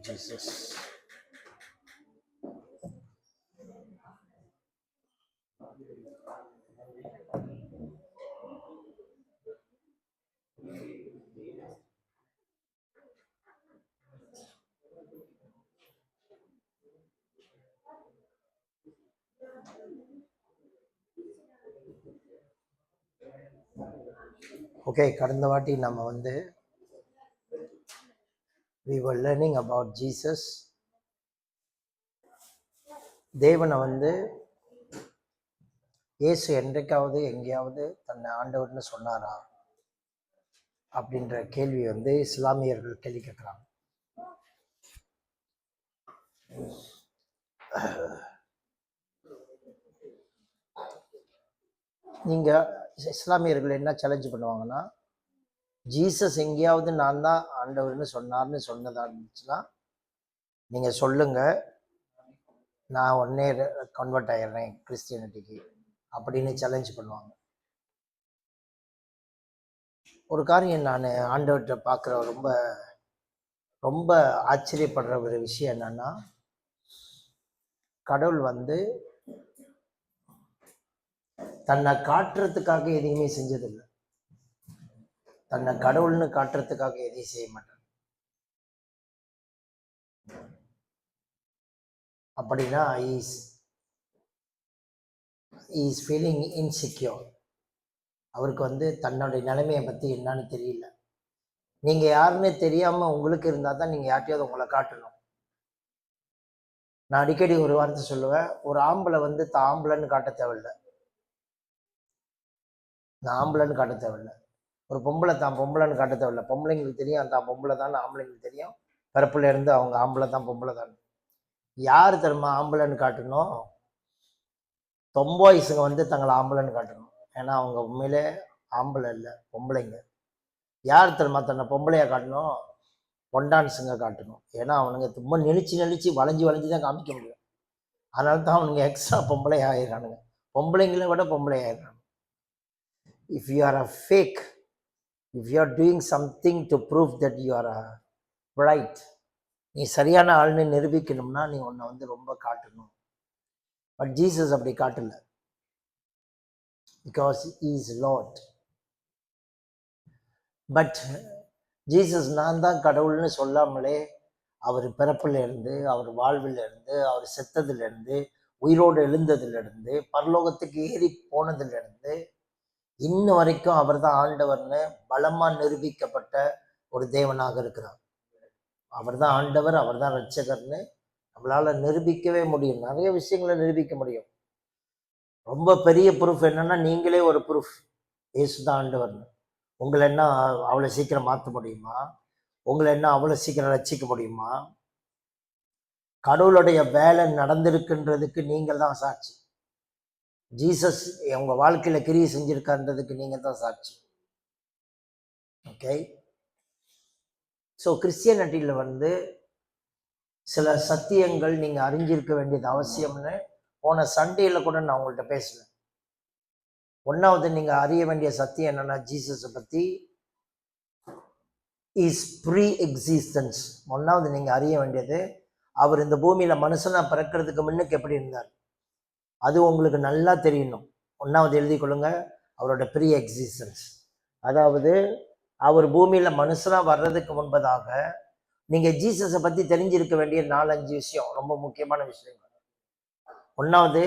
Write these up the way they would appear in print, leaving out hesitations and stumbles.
Jesus. Okay, கடந்த வாட்டி நம்ம we were learning about Jesus. தேவனை இயேசு என்றைக்காவது எங்கேயாவது தன்னை ஆண்டவர்னு சொன்னாரா அப்படின்ற கேள்வி இஸ்லாமியர்கள் கேள்வி கேட்குறாங்க. நீங்கள் இஸ்லாமியர்கள் என்ன சேலஞ்ச் பண்ணுவாங்கன்னா, ஜீசஸ் எங்கேயாவது நான் தான் ஆண்டவர்னு சொன்னதா இருந்துச்சுன்னா நீங்கள் சொல்லுங்கள், நான் உடனே கன்வெர்ட் ஆகிடுறேன் கிறிஸ்டியானிட்டிக்கு அப்படின்னு சேலஞ்ச் பண்ணுவாங்க. ஒரு காரியம் நான் ஆண்டவர்கிட்ட பார்க்குற ரொம்ப ரொம்ப ஆச்சரியப்படுற ஒரு விஷயம் என்னன்னா, கடவுள் தன்னை காட்டுறதுக்காக எதையுமே செஞ்சதில்லை. தன்னை கடவுள்னு காட்டுறதுக்காக எதையும் செய்ய மாட்டார். அப்படின்னா இஸ் ஃபீலிங் இன்செக்யூர். அவருக்கு தன்னுடைய நிலைமையை பற்றி என்னன்னு தெரியல. நீங்கள் யாருன்னு தெரியாமல் உங்களுக்கு இருந்தால் தான் நீங்கள் யார்ட்டையாவது உங்களை காட்டணும். நான் அடிக்கடி ஒரு வார்த்தை சொல்லுவேன், ஒரு ஆம்பளை தான் ஆம்பளைன்னு காட்ட தேவையில்லை. நான் ஆம்பளைன்னு காட்ட தேவையில்லை. ஒரு பொம்பளை தான் பொம்பளைன்னு காட்ட தேவையில்லை. பொம்பளைங்களுக்கு தெரியும் தான் பொம்பளை தான், ஆம்பளைங்களுக்கு தெரியும் பிறப்புல இருந்து அவங்க ஆம்பளை தான் பொம்பளை தான். யார் தெரியுமா ஆம்பளைன்னு காட்டணும்? தொம்பாய்ஸுங்க தங்களை ஆம்பளைன்னு காட்டணும். ஏன்னா அவங்க உண்மையிலே ஆம்பளை இல்லை, பொம்பளைங்க. யார் தெரியுமா தன்னை பொம்பளையா காட்டணும்? பொண்டான்ஸுங்க காட்டணும். ஏன்னா அவனுங்க ரொம்ப நெளிச்சு வளைஞ்சு தான் காமிக்க முடியும். அதனால தான் அவனுங்க எக்ஸ்ட்ரா பொம்பளை ஆயிடுறானுங்க. பொம்பளைங்களை விட பொம்பளை ஆயிடுறாங்க. If you are a fake, if you are doing something to prove that you are right, நீ சரியான ஆள்னு நிரூபிக்கணும்னா நீ உன்னை ரொம்ப காட்டணும். பட் ஜீசஸ் அப்படி காட்டல. Because he is Lord. But Jesus நான் தான் கடவுள்னு சொல்லாமலே அவர் பிறப்புல இருந்து, அவர் வாழ்வில் இருந்து, அவர் செத்ததுல இருந்து, உயிரோடு எழுந்ததுல இருந்து, பரலோகத்துக்கு ஏறி போனதுல இருந்து இன்ன வரைக்கும் அவர் தான் ஆண்டவர்னு பலமா நிரூபிக்கப்பட்ட ஒரு தேவனாக இருக்கிறார். அவர் தான் ஆண்டவர், அவர் தான் ரட்சகர்னு நம்மளால நிரூபிக்கவே முடியும். நிறைய விஷயங்களை நிரூபிக்க முடியும். ரொம்ப பெரிய ப்ரூஃப் என்னன்னா, நீங்களே ஒரு ப்ரூஃப் இயேசு தான் ஆண்டவர்னு. உங்களை என்ன அவ்வளோ சீக்கிரம் மாற்ற முடியுமா? உங்களை என்ன அவ்வளோ சீக்கிரம் ரட்சிக்க முடியுமா? கடவுளுடைய வேலை நடந்திருக்குன்றதுக்கு நீங்கள் தான் சாட்சி. ஜீசஸ் உங்க வாழ்க்கையில கிரியை செஞ்சிருக்கான்றதுக்கு நீங்க தான் சாட்சி. ஓகே, ஸோ கிறிஸ்டியானிட்டியில சில சத்தியங்கள் நீங்க அறிஞ்சிருக்க வேண்டியது அவசியம்னு போன சண்டேல கூட நான் உங்கள்கிட்ட பேசுவேன். ஒன்னாவது நீங்க அறிய வேண்டிய சத்தியம் என்னன்னா, ஜீசஸை பத்தி இஸ் ப்ரீ எக்ஸிஸ்டன்ஸ். ஒன்னாவது நீங்க அறிய வேண்டியது, அவர் இந்த பூமியில மனுஷனா பிறக்கிறதுக்கு முன்னுக்கு எப்படி இருந்தார், அது உங்களுக்கு நல்லா தெரியணும். ஒன்றாவது எழுதி கொள்ளுங்க, அவரோட ப்ரீ எக்ஸிஸ்டன்ஸ். அதாவது அவர் பூமியில் மனுஷனாக வர்றதுக்கு முன்பதாக நீங்கள் ஜீசஸை பற்றி தெரிஞ்சிருக்க வேண்டிய 4-5 விஷயம், ரொம்ப முக்கியமான விஷயங்கள். ஒன்றாவது,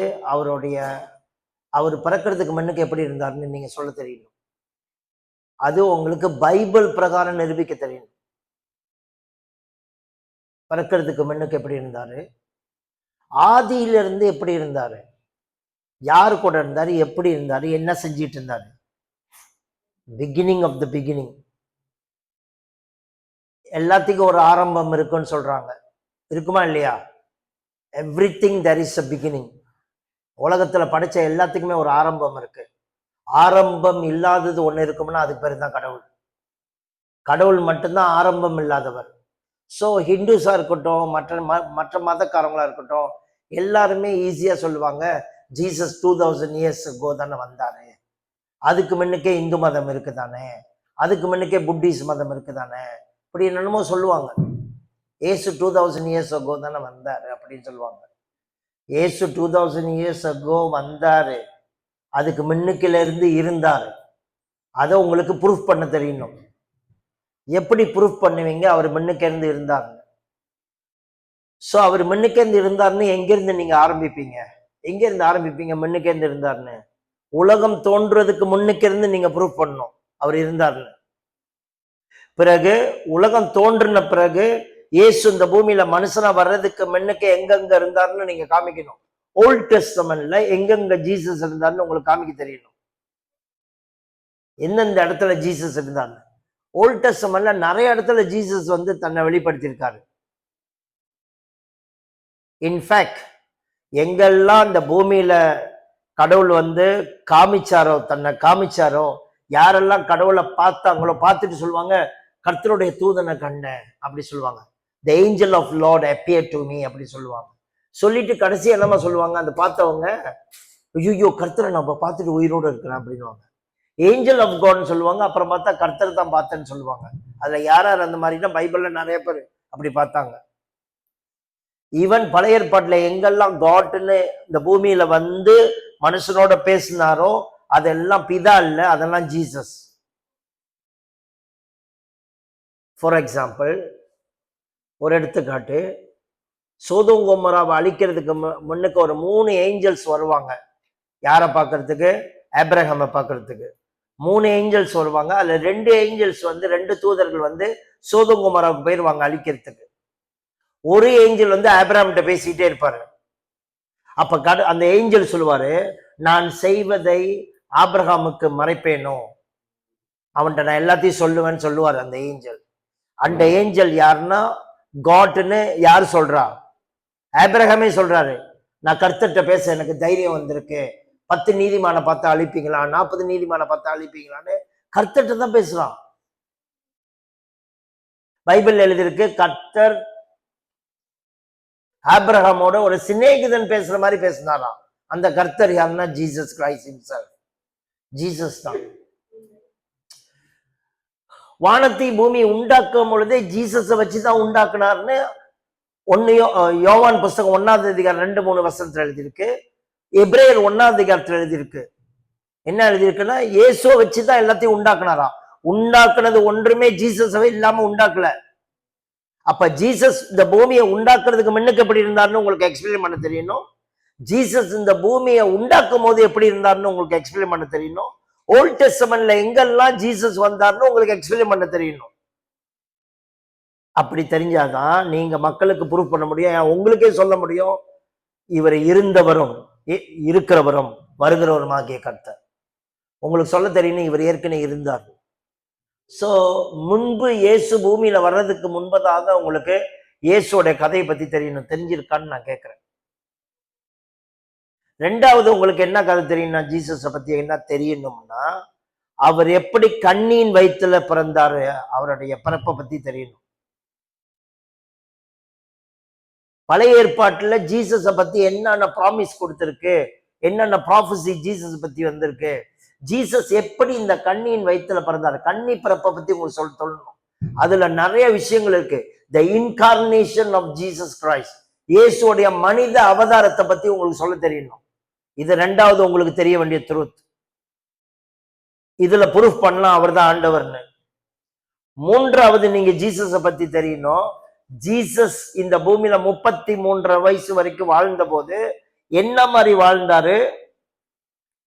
அவர் பிறக்கிறதுக்கு முன்னுக்கு எப்படி இருந்தாருன்னு நீங்கள் சொல்ல தெரியணும். அது உங்களுக்கு பைபிள் பிரகாரம் நிரூபிக்க தெரியணும். பிறக்கிறதுக்கு முன்னுக்கு எப்படி இருந்தாரு, ஆதியிலிருந்து எப்படி இருந்தாரு, யாரு கூட இருந்தாரு, எப்படி இருந்தாரு, என்ன செஞ்சிட்டு இருந்தாரு. Beginning of the beginning. எல்லாத்துக்கும் ஒரு ஆரம்பம் இருக்குன்னு சொல்றாங்க. இருக்குமா இல்லையா? Everything there is a beginning. உலகத்துல படைச்ச எல்லாத்துக்குமே ஒரு ஆரம்பம் இருக்கு. ஆரம்பம் இல்லாதது ஒண்ணு இருக்கும்னா அதுக்கு பேரு தான் கடவுள். கடவுள் மட்டும்தான் ஆரம்பம் இல்லாதவர். ஸோ ஹிந்துஸா இருக்கட்டும், மற்ற மதக்காரங்களா இருக்கட்டும், எல்லாருமே ஈஸியா சொல்லுவாங்க, ஜீசஸ் 2000 இயர்ஸ் அகோ தானே வந்தாரு, அதுக்கு முன்னுக்கே இந்து மதம் இருக்குதானே, அதுக்கு முன்னுக்கே புத்திஸ்ட் மதம் இருக்குதானே, இப்படி என்னென்னமோ சொல்லுவாங்க. ஏசு 2000 இயர்ஸ் அகோ தானே வந்தாரு அப்படின்னு சொல்லுவாங்க. ஏசு 2000 இயர்ஸ் அகோ வந்தாரு, அதுக்கு முன்னுக்குல இருந்து இருந்தாரு. அதை உங்களுக்கு ப்ரூஃப் பண்ண தெரியணும். எப்படி ப்ரூஃப் பண்ணுவீங்க அவர் முன்னுக்கு இருந்து இருந்தார்? ஸோ அவர் முன்னுக்கு இருந்து இருந்தார்னு எங்கிருந்து நீங்க ஆரம்பிப்பீங்க? எங்க இருந்து ஆரம்பிப்பீங்க முன்னுக்கு இருந்து இருந்தார்னு? உலகம் தோன்றதுக்கு முன்னுக்கு இருந்து நீங்க ப்ரூஃப் பண்ணணும் அவர் இருந்தார்னு. பிறகு உலகம் தோன்றின பிறகு இயேசு இந்த பூமியில மனுஷனா வர்றதுக்கு முன்னுக்கு எங்கெங்க இருந்தார்னு நீங்க காமிக்கணும். ஓல்ட் டெஸ்டமென்ட்ல எங்கெங்க ஜீசஸ் இருந்தார்னு உங்களுக்கு காமிக்க தெரியணும். எந்தெந்த இடத்துல ஜீசஸ் இருந்தார்னு. ஓல்ட் டெஸ்டமென்ட்ல நிறைய இடத்துல ஜீசஸ் வந்து தன்னை வெளிப்படுத்தியிருக்காரு. இன்ஃபேக்ட் எங்கெல்லாம் இந்த பூமியில கடவுள் வந்து காமிச்சாரோ, தன்னை காமிச்சாரோ, யாரெல்லாம் கடவுளை பார்த்தாங்களோ பார்த்துட்டு சொல்லுவாங்க, கர்த்தருடைய தூதனை கண்டேன் அப்படி சொல்லுவாங்க. The angel of Lord appeared to me அப்படி சொல்லுவாங்க. சொல்லிட்டு கடைசி என்னமா சொல்லுவாங்க, அந்த பார்த்தவங்க, ஐயோ கர்த்தரை நம்ம பார்த்துட்டு உயிரோடு இருக்கிறேன் அப்படின்வாங்க. ஏஞ்சல் ஆஃப் காட்னு சொல்லுவாங்க. அப்புறம் பார்த்தா கர்த்தர் தான் பார்த்தேன்னு சொல்லுவாங்க. அதுல யார் யார் அந்த மாதிரினா பைபிள்ல நிறைய பேர் அப்படி பார்த்தாங்க. ஈவன் பழைய ஏற்பாட்டுல எங்கெல்லாம் காட்னு இந்த பூமியில வந்து மனுஷனோட பேசினாரோ அதெல்லாம் பிதா இல்ல, அதெல்லாம் ஜீசஸ். ஃபார் எக்ஸாம்பிள், ஒரு எடுத்துக்காட்டு, சோதோம் கொமோராவை அழிக்கிறதுக்கு முன்னுக்கு ஒரு 3 ஏஞ்சல்ஸ் வருவாங்க. யாரை பார்க்கறதுக்கு? ஆபிரகாமை பார்க்கறதுக்கு 3 ஏஞ்சல்ஸ் வருவாங்க. அதுல 2 ஏஞ்சல்ஸ் வந்து 2 தூதர்கள் வந்து சோதோம் கொமோராவுக்கு போயிருவாங்க அழிக்கிறதுக்கு. ஒரு ஏஞ்சல் வந்து ஆபிரகாம்கிட்ட பேசிட்டே இருப்பாரு. அப்ப அந்த ஏஞ்சல் சொல்லுவாரு, நான் செய்வதை ஆபிரகாமுக்கு மறைப்பேனோ, அவன்கிட்ட நான் எல்லாத்தையும் சொல்லுவேன்னு சொல்லுவாரு அந்த ஏஞ்சல். அந்த ஏஞ்சல் யாருன்னா காட்னு யார் சொல்றா? ஆபிரகாமே சொல்றாரு, நான் கர்த்தர்கிட்ட பேச எனக்கு தைரியம் வந்திருக்கு. 10 நீதிமான பார்த்தா அழிப்பீங்களா, 40 நீதிமான பார்த்தா அழிப்பீங்களான்னு கர்த்தர்கிட்ட தான் பேசுறான். பைபிள் எழுதியிருக்கு, கர்த்தர் ஆபிரகாமோட ஒரு சிநேகிதன் பேசுற மாதிரி பேசினாராம். அந்த கர்த்தர் யாருன்னா ஜீசஸ் கிரைஸ்ட் ஹிம்செல்ஃப். ஜீசஸ் தான். வானத்தை பூமி உண்டாக்கும் பொழுதே ஜீசஸை வச்சுதான் உண்டாக்குனார்னு யோவான் புஸ்தகம் 1ஆம் அதிகாரம் 2-3 வசனத்துல எழுதியிருக்கு. எபிரேயர் 1ஆம் அதிகாரத்துல எழுதியிருக்கு. என்ன எழுதியிருக்குன்னா, இயேசுவை வச்சுதான் எல்லாத்தையும் உண்டாக்குனாராம். உண்டாக்குனது ஒன்றுமே ஜீசஸவே இல்லாம உண்டாக்கல. அப்ப ஜீசஸ் இந்த பூமியை உண்டாக்குறதுக்கு முன்னுக்கு எப்படி இருந்தாருன்னு உங்களுக்கு எக்ஸ்பிளைன் பண்ண தெரியணும். ஜீசஸ் இந்த பூமியை உண்டாக்கும் போது எப்படி இருந்தாருன்னு உங்களுக்கு எக்ஸ்பிளைன் பண்ண தெரியணும். ஓல்ட் டெஸ்டமென்ட்ல எங்கெல்லாம் ஜீசஸ் வந்தாருன்னு உங்களுக்கு எக்ஸ்பிளைன் பண்ண தெரியணும். அப்படி தெரிஞ்சாதான் நீங்க மக்களுக்கு ப்ரூவ் பண்ண முடியும். உங்களுக்கே சொல்ல முடியும், இவர் இருந்தவரும் இருக்கிறவரும் வருகிறவருமாகிய கர்த்தர். உங்களுக்கு சொல்ல தெரியணும், இவர் ஏற்கனவே இருந்தார். சோ முன்பு இயேசு பூமியில வர்றதுக்கு முன்பதாக உங்களுக்கு இயேசுடைய கதையை பத்தி தெரியணும். தெரிஞ்சிருக்கான்னு நான் கேட்கிறேன். 2வது உங்களுக்கு என்ன கதை தெரியும்னா, ஜீசஸை பத்தி என்ன தெரியணும்னா, அவர் எப்படி கண்ணியின் வயிற்றுல பிறந்தாரு, அவருடைய பிறப்பை பத்தி தெரியணும். பழைய ஏற்பாட்டுல ஜீசஸை பத்தி என்னென்ன ப்ராமிஸ் கொடுத்திருக்கு, என்னென்ன ப்ராஃபஸி ஜீசஸ் பத்தி வந்திருக்கு, ஜீசஸ் எப்படி இந்த கண்ணியின் வயிற்றுல பிறந்தாரு, கண்ணி பிறப்பை பத்தி உங்களுக்கு சொல்லணும். அதுல நிறைய விஷயங்கள் இருக்கு. த இன்கார்னேஷன் ஆஃப் ஜீசஸ் கிரைஸ்ட், இயேசுடைய மனித அவதாரத்தை பத்தி உங்களுக்கு சொல்ல தெரியணும். இது 2வது உங்களுக்கு தெரிய வேண்டிய ட்ரூத். இதுல ப்ரூஃப் பண்ணலாம் அவர் தான் ஆண்டவர்னு. 3வது நீங்க ஜீசஸை பத்தி தெரியணும். ஜீசஸ் இந்த பூமியில 33 வயசு வரைக்கும் வாழ்ந்த போது என்ன மாதிரி வாழ்ந்தாரு,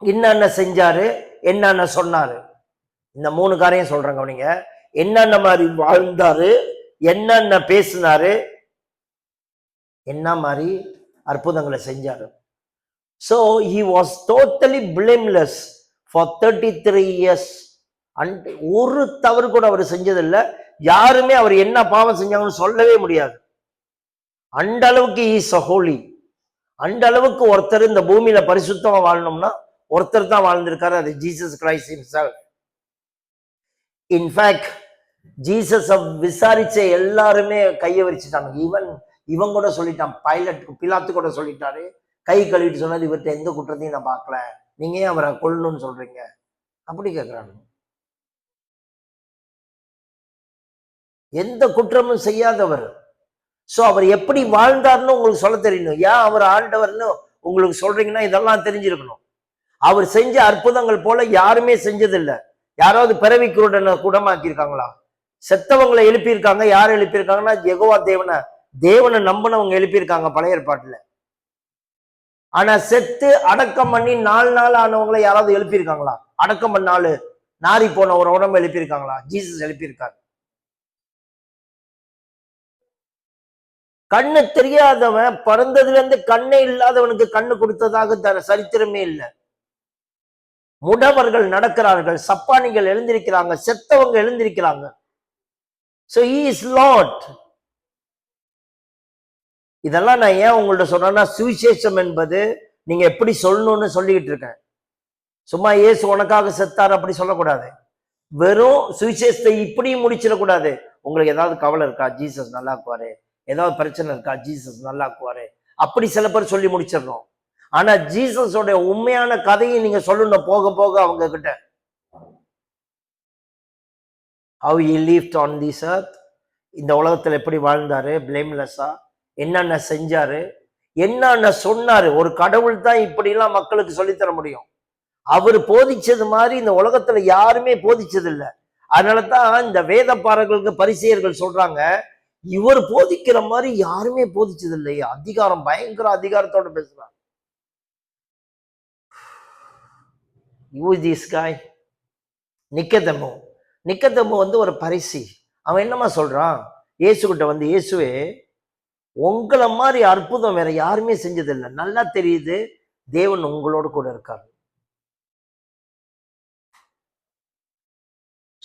என்னென்ன செஞ்சாரு, என்னென்ன சொன்னாரு. இந்த 3 காரியம் சொல்றேங்க. நீங்க என்னென்ன மாதிரி வாழ்ந்தாரு, என்னென்ன பேசினாரு, என்ன மாதிரி அற்புதங்களை செஞ்சாரு. So he was totally blameless for 33 years. ஒரு தவறு கூட அவர் செஞ்சதில்லை. யாருமே அவர் என்ன பாவம் செஞ்சாங்கன்னு சொல்லவே முடியாது. அந்த அளவுக்கு இஸ் ஹோலி. அந்த அளவுக்கு ஒருத்தர் இந்த பூமியில பரிசுத்தமா வாழணும்னா ஒருத்தர் தான் வாழ்ந்திருக்காரு, அது Jesus Christ himself. In fact Jesus விசாரிச்ச எல்லாருமே கையை விரிச்சிட்டாங்க. ஈவன் இவன் கூட சொல்லிட்டான், பிலாத்து கூட சொல்லிட்டாரு, கை கழுவிட்டு சொன்னது, இவர்கிட்ட எந்த குற்றத்தையும் நான் பார்க்கல, நீங்க ஏன் அவரை கொல்லணும்னு சொல்றீங்க அப்படி கேட்கிறாங்க. எந்த குற்றமும் செய்யாதவர், சோ அவர் எப்படி வாழ்ந்தார்னு உங்களுக்கு சொல்ல தெரியணும். ஏன் அவர் ஆண்டவர்னு உங்களுக்கு சொல்றீங்கன்னா இதெல்லாம் தெரிஞ்சிருக்கணும். அவர் செஞ்ச அற்புதங்கள் போல யாருமே செஞ்சதில்லை. யாராவது பிறவி குருடனை குணமாக்கி இருக்காங்களா? செத்தவங்களை எழுப்பியிருக்காங்க. யார் எழுப்பியிருக்காங்கன்னா யெகோவா தேவனை நம்பினவங்க எழுப்பியிருக்காங்க பழைய ஏற்பாட்டுல. ஆனா செத்து அடக்கம் பண்ணி 4 நாள் ஆனவங்களை யாராவது எழுப்பியிருக்காங்களா? அடக்கம் பண்ண நாள் நாரி போன ஒரு உடம்பு எழுப்பியிருக்காங்களா? ஜீசஸ் எழுப்பியிருக்காரு. கண்ணு தெரியாதவன் பிறந்ததுல இருந்து கண்ணே இல்லாதவனுக்கு கண்ணு கொடுத்ததாக சரித்திரமே இல்லை. முடவர்கள் நடக்கிறார்கள், சப்பானிகள் எழுந்திருக்கிறாங்க, செத்தவங்க எழுந்திருக்கிறாங்க. So he is Lord. இதெல்லாம் நான் ஏன் உங்கள்ட்ட சொல்றேன்னா, சுவிசேஷம் என்பது நீங்க எப்படி சொல்லணும்னு சொல்லிக்கிட்டு இருக்கேன். சும்மா இயேசு உனக்காக செத்தார் அப்படி சொல்லக்கூடாது. வெறும் சுவிசேஷத்தை இப்படியும் முடிச்சிடக்கூடாது. உங்களுக்கு ஏதாவது கவலை இருக்கா? ஜீசஸ் நல்லாக்குவாரு. ஏதாவது பிரச்சனை இருக்கா? ஜீசஸ் நல்லாக்குவாரு. அப்படி சில பேர் சொல்லி முடிச்சிடணும். ஆனா ஜீசஸோட உண்மையான கதையை நீங்க சொல்லணும் போக போக அவங்க கிட்ட. How he lived on this earth, இந்த உலகத்துல எப்படி வாழ்ந்தாரு பிளேம்லெஸ்ஸா, என்னென்ன செஞ்சாரு, என்னென்ன சொன்னாரு. ஒரு கடவுள் தான் இப்படி எல்லாம் மக்களுக்கு சொல்லித்தர முடியும். அவர் போதிச்சது மாதிரி இந்த உலகத்துல யாருமே போதிச்சது இல்லை. அதனாலதான் இந்த வேத பாரர்களுக்கு பரிசேயர்கள் சொல்றாங்க, இவர் போதிக்கிற மாதிரி யாருமே போதிச்சது இல்லையா. அதிகாரம், பயங்கர அதிகாரத்தோட பேசுறாங்க. Who is this guy? நிக்கதேமு வந்து ஒரு பரிசி. அவன் என்னமா சொல்றான் இயேசுகிட்ட வந்து, இயேசுவே உங்களை மாதிரி அற்புதம் வேற யாருமே செஞ்சதில்லை. நல்லா தெரியுது தேவன் உங்களோட கூட இருக்காரு.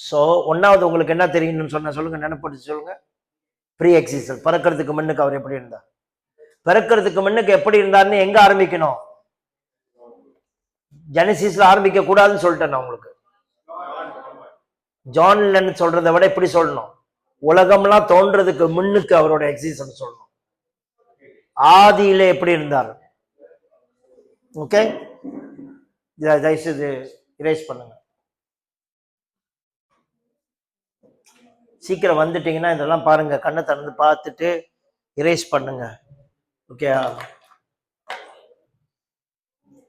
சோ ஒன்னாவது உங்களுக்கு என்ன தெரியணும்னு சொன்ன சொல்லுங்க, நினைப்பட்டு சொல்லுங்க. Pre existence. பிறக்கிறதுக்கு முன்னுக்கு அவர் எப்படி இருந்தார்? பிறக்கிறதுக்கு முன்னுக்கு எப்படி இருந்தாருன்னு எங்க ஆரம்பிக்கணும்? ஜெனசிஸ்ல ஆரம்பிக்க கூடாதுன்னு சொல்லிட்டேன் நான் உங்களுக்கு. ஜான்லன்னு சொல்றதை விட இப்படி சொல்லணும், உலகம்லாம் தோன்றதுக்கு முன்னுக்கு அவரோட எக்ஸிஸ்டன்ஸ் சொல்லணும். ஆதியிலே எப்படி இருந்தார்? ஓகே, தயவுசெய்து இரேஸ் பண்ணுங்க. சீக்கிரம் வந்துட்டீங்கன்னா இதெல்லாம் பாருங்க, கண்ணை திறந்து பார்த்துட்டு இரேஸ் பண்ணுங்க. Okay,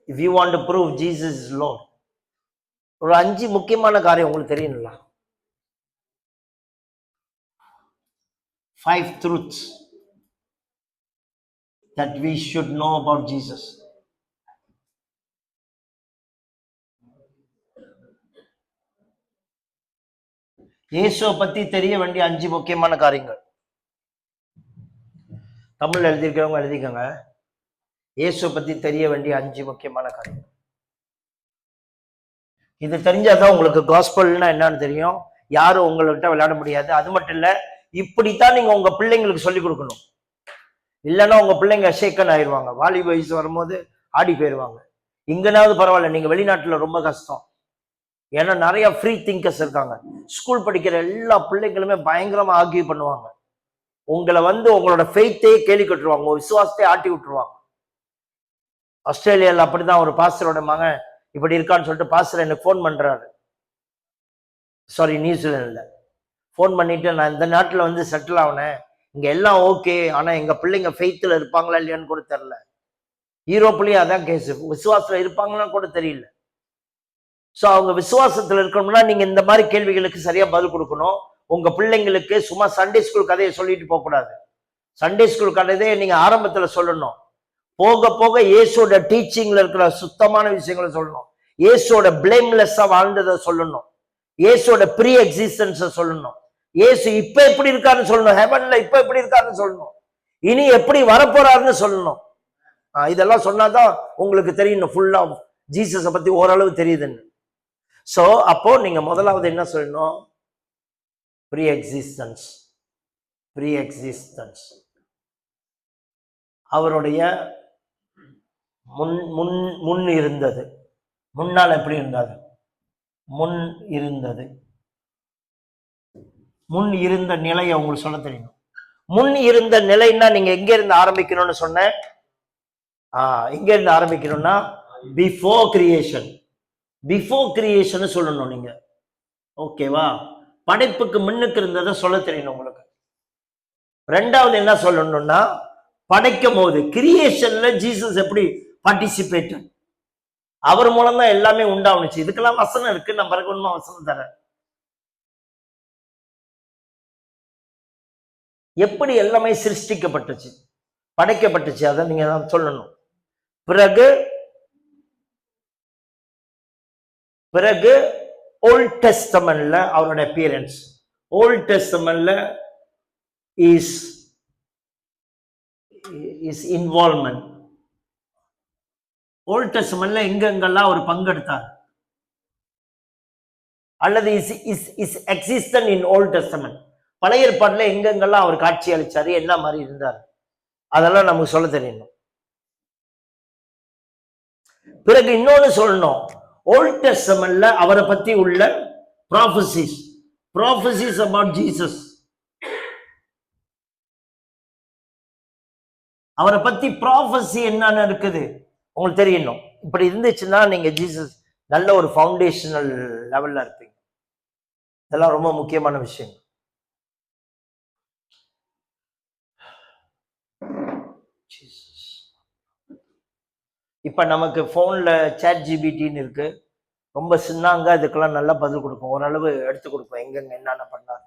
if you want to prove Jesus is Lord, ஒரு 5 முக்கியமான காரியம் உங்களுக்கு தெரியணும்ல. 5 truths that we should know about Jesus. இயேசுவை பத்தி தெரிய வேண்டிய 5 முக்கியமான காரியங்கள். தமிழ்ல எழுதியிருக்கிறவங்க எழுதிக்கங்க. இயேசுவை பத்தி தெரிய வேண்டிய 5 முக்கியமான காரியங்கள். இது தெரிஞ்சாதான் உங்களுக்கு காஸ்பல்னா என்னன்னு தெரியும். யாரும் உங்கள்கிட்ட விளையாட முடியாது. அது மட்டும் இல்ல, இப்படித்தான் நீங்க உங்க பிள்ளைங்களுக்கு சொல்லிக் கொடுக்கணும். இல்லைன்னா உங்க பிள்ளைங்க ஷேக்கன் ஆயிடுவாங்க. வாலிப வயசு வரும்போது ஆடி போயிடுவாங்க. இங்கனாவது பரவாயில்ல, நீங்க வெளிநாட்டுல ரொம்ப கஷ்டம். ஏன்னா நிறைய ஃப்ரீ திங்கர்ஸ் இருக்காங்க. ஸ்கூல் படிக்கிற எல்லா பிள்ளைங்களுமே பயங்கரமா ஆர்கியூ பண்ணுவாங்க. உங்களை வந்து உங்களோட ஃபெய்த்தையே கேள்வி கட்டுருவாங்க, உங்க விசுவாசத்தை ஆட்டி விட்டுருவாங்க. ஆஸ்திரேலியாவில் அப்படிதான் ஒரு பாஸ்டரோட மகன் இப்படி இருக்கான்னு சொல்லிட்டு பாஸ்டர் எனக்கு ஃபோன் பண்றாரு. சாரி, நியூசிலாந்துல ஃபோன் பண்ணிட்டு, நான் இந்த நாட்டில் வந்து செட்டில் ஆகினேன், இங்க எல்லாம் ஓகே, ஆனா எங்க பிள்ளைங்க ஃபெய்த்தில் இருப்பாங்களா இல்லையான்னு கூட தெரியல. யூரோப்லயும் அதான் கேஸ், விசுவாசத்துல இருப்பாங்களான்னு கூட தெரியல. ஸோ அவங்க விசுவாசத்துல இருக்கணும்னா நீங்க இந்த மாதிரி கேள்விகளுக்கு சரியா பதில் கொடுக்கணும். உங்க பிள்ளைங்களுக்கு சும்மா சண்டே ஸ்கூல் கதையை சொல்லிட்டு போக கூடாது. சண்டே ஸ்கூல் கதையை நீங்க ஆரம்பத்துல சொல்லணும். போக போக இயேசுவோட டீச்சிங்ல இருக்கிற சுத்தமான விஷயங்களை சொல்லணும். இயேசுவோட பிளேம்லெஸ்ஸா வாழ்ந்ததை சொல்லணும். இயேசுவோட ப்ரீ எக்ஸிஸ்டன்ஸை சொல்லணும். இயேசு இப்ப எப்படி இருக்காருன்னு சொல்லணும். ஹெவன்ல இப்ப எப்படி இருக்காருன்னு சொல்லணும். இனி எப்படி வரப்போறாருன்னு சொல்லணும். இதெல்லாம் சொன்னாதான் உங்களுக்கு தெரியணும் ஃபுல்லா ஜீசஸை பத்தி ஓரளவு தெரியுதுன்னு. சோ அப்போ நீங்க முதலாவது என்ன சொல்லணும்? Pre existence. ப்ரீ எக்ஸிஸ்டன்ஸ், அவருடைய முன் இருந்தது. முன்னால் எப்படி இருந்தாரு? முன் இருந்தது. முன் இருந்த நிலையை உங்களுக்கு சொல்ல தெரியணும். முன் இருந்த நிலைன்னா நீங்க எங்க இருந்து ஆரம்பிக்கணும்னு சொன்னேன். எங்க இருந்து ஆரம்பிக்கணும்னா பிஃபோர் கிரியேஷன். பிஃபோர் கிரியேஷன் சொல்லணும் நீங்க. ஓகேவா? படைப்புக்கு முன்னுக்கு இருந்ததை சொல்ல தெரியணும் உங்களுக்கு. ரெண்டாவது என்ன சொல்லணும்னா, படைக்கும் போது கிரியேஷன்ல ஜீசஸ் எப்படி பார்ட்டிசிபேட், அவர் மூலம் தான் எல்லாமே உண்டாவுச்சு. இதுக்கெல்லாம் வசனம் இருக்கு, நான் பிறகு ஒன்றும் வசனம் தரேன். எப்படி எல்லாமே சிருஷ்டிக்கப்பட்டுச்சு, படைக்கப்பட்டுச்சு, அதை நீங்க தான் சொல்லணும். பிறகு பிறகு ஓல்ட் டெஸ்டமென்ட்ல அவருடைய அப்பியரன்ஸ், ஓல்ட் டெஸ்டமென்ட்ல இஸ் இன்வால்வ்மெண்ட். ஓல்ட் டெஸ்டமென்ட்ல எங்கெங்கெல்லாம் அவர் பங்கெடுத்தார், அல்லது his existent in old testament, பழைய ஏற்பாடுல எங்கெங்கெல்லாம் அவர் காட்சி அளிச்சாரு, என்ன மாதிரி இருந்தார், அதெல்லாம் நமக்கு சொல்ல தெரியணும். பிறகு இன்னொன்னு சொல்லணும், ஓல்ட் டெஸ்டமென்ட்ல அவரை பத்தி உள்ள ப்ராஃபசிஸ் அபவுட் ஜீசஸ், அவரை பத்தி ப்ராஃபசி என்னன்னு இருக்குது உங்களுக்கு தெரியணும். இப்படி இருந்துச்சுன்னா நீங்க ஜீசஸ் நல்ல ஒரு ஃபவுண்டேஷனல் லெவல்ல இருப்பீங்க. இதெல்லாம் ரொம்ப முக்கியமான விஷயம். இப்ப நமக்கு போன்ல சாட் ஜிபிடின்னு இருக்கு, ரொம்ப சின்னாங்க இதுக்கெல்லாம் நல்லா பதில் கொடுக்கும், ஓரளவு எடுத்து கொடுக்கும் எங்கெங்க என்னென்ன பண்ணாரு.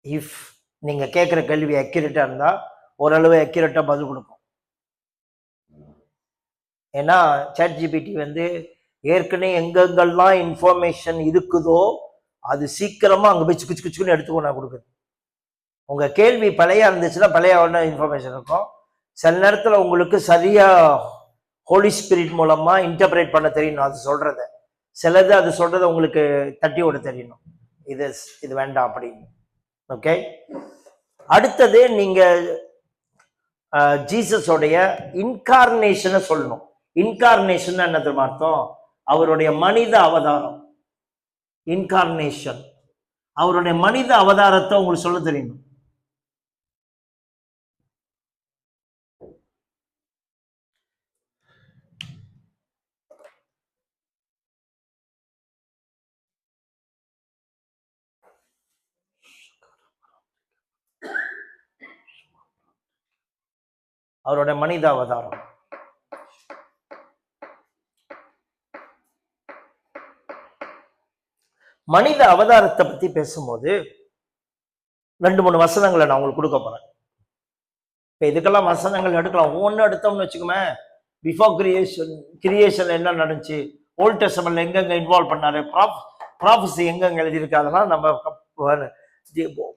இஃப் நீங்க கேட்குற கேள்வி அக்யூரேட்டா இருந்தா ஓரளவு அக்யூரேட்டா பதில் கொடுக்கும். ஏன்னா சாட் ஜிபிடி ஏற்கனவே எங்கெங்கெல்லாம் இன்ஃபர்மேஷன் இருக்குதோ அது சீக்கிரமா அங்க போய் சிக்கு சிக்குன்னு எடுத்துக்கோ நான் கொடுக்குது. உங்க கேள்வி பழைய இருந்துச்சுன்னா பழைய இன்ஃபர்மேஷன் இருக்கும். சில நேரத்துல உங்களுக்கு சரியா ஹோலி ஸ்பிரிட் மூலமா இன்டர்பிரேட் பண்ண தெரியணும் அது சொல்றத, சிலது அது சொல்றத உங்களுக்கு தட்டி விட தெரியணும், இது வேண்டாம் அப்படின்னு. ஓகே, அடுத்தது நீங்க ஜீசஸோடைய இன்கார்னேஷனை சொல்லணும். இன்கார்னேஷன் என்ன தெரியுமா அர்த்தம்? அவருடைய மனித அவதாரம். இன்கார்னேஷன், அவருடைய மனித அவதாரத்தை உங்களுக்கு சொல்ல தெரியணும். அவருடைய மனித அவதாரம், மனித அவதாரத்தை பத்தி பேசும்போது 2-3 வசனங்களை நான் உங்களுக்கு கொடுக்க போறேன். இப்ப இதுக்கெல்லாம் வசனங்கள் எடுக்கலாம், ஒவ்வொன்னு எடுத்தோம்னு வச்சுக்கோமே. பிஃபோர் கிரியேஷன் என்ன நடந்துச்சு, ஓல்ட் டெஸ்டமென்ட்ல எங்கெங்க இன்வால்வ் பண்ணாரு, ப்ராஃபஸி எங்கெங்க எழுதியிருக்கு, அதெல்லாம் நம்ம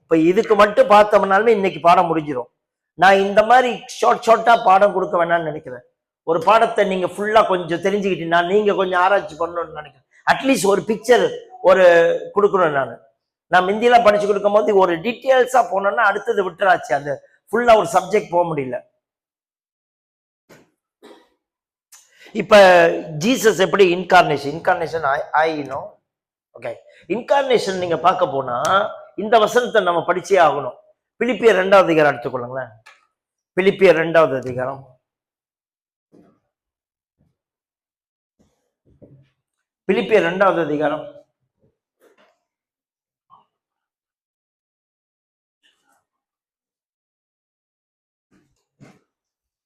இப்ப இதுக்கு மட்டும் பார்த்தோம்னாலுமே இன்னைக்கு பாடம் முடிஞ்சிடும். நான் இந்த மாதிரி ஷார்ட்டா பாடம் கொடுக்க வேணாம்னு நினைக்கிறேன். ஒரு பாடத்தை நீங்க ஃபுல்லா கொஞ்சம் தெரிஞ்சுக்கிட்டீங்கன்னா நீங்க கொஞ்சம் ஆராய்ச்சி பண்ணணும்னு நினைக்கிறேன். அட்லீஸ்ட் ஒரு பிக்சர் ஒரு கொடுக்கணும். நான் முந்தியெல்லாம் படிச்சு கொடுக்கும் போது ஒரு டீட்டெயில்ஸா போனோம்னா அடுத்தது விட்டுறாச்சு, அந்த ஃபுல்லா ஒரு சப்ஜெக்ட் போக முடியல. இப்ப ஜீசஸ் எப்படி இன்கார்னேஷன் ஆயினும். ஓகே, இன்கார்னேஷன் நீங்க பார்க்க போனா இந்த வசனத்தை நம்ம படிச்சே ஆகணும். பிலிப்பியர் 2வது அதிகாரம் எடுத்துக்கொள்ளுங்களேன். பிலிப்பியர் 2வது அதிகாரம், பிலிப்பியர் 2வது அதிகாரம்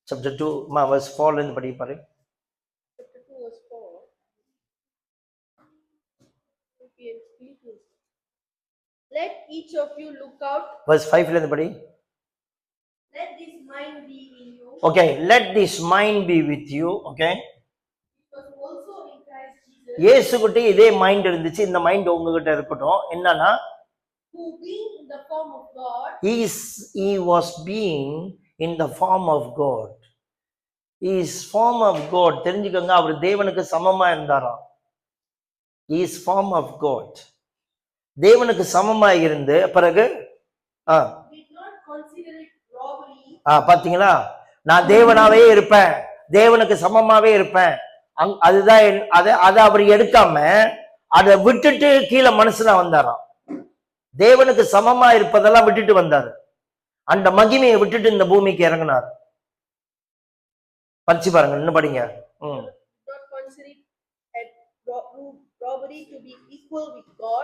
chapter 2 verse 4 இருந்து படி பாரு. Chapter 2 verse 4. Let each of you look out. Verse 5 இருந்து படி. Let this mind be in you. Okay, let this mind be with you. Okay, it was also in Christ Jesus. இயேசுகிட்ட இதே mind இருந்துச்சு, இந்த mind உங்ககிட்ட இருக்கட்டும். என்னன்னா, who being in the form of God, he was being in the form of God. He is form of God. தெரிஞ்சுக்கங்க, அவர் தேவனுக்கு சமமா இருந்தாராம். He is form of God. தேவனுக்கு சமமா இருந்து பிறகு did not consider it robbery. பாத்தீங்களா, நான் தேவனாவே இருப்பேன், தேவனுக்கு சமமாவே இருப்பேன், அதுதான் அதை அவர் எடுக்காம அதை விட்டுட்டு கீழே மனுஷனா வந்தாராம். தேவனுக்கு சமமா இருப்பதெல்லாம் விட்டுட்டு வந்தாரு, அந்த மகிமையை விட்டுட்டு இந்த பூமிக்கு இறங்கினார். படிச்சு பாருங்க, இன்னும் படிங்க. Not consider it robbery to be equal with God.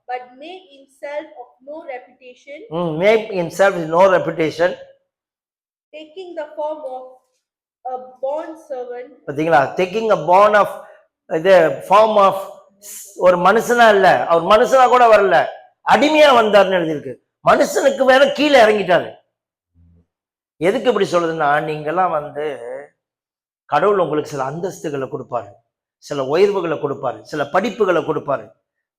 but made himself of no reputation, made himself with no reputation. taking the form of a bond servant, பாத்தீங்களா, taking a born of இது form of ஒரு மனுஷனா இல்ல, அவர் மனுஷனா கூட வரல, அடிமையா வந்தார்னு எழுதியிருக்கு. மனுஷனுக்கு வேற கீழே இறங்கிட்டாரு. எதுக்கு இப்படி சொல்றதுன்னா, நீங்கெல்லாம் கடவுள் உங்களுக்கு சில அந்தஸ்துகளை கொடுப்பாரு, சில உயர்வுகளை கொடுப்பாரு, சில படிப்புகளை கொடுப்பாரு.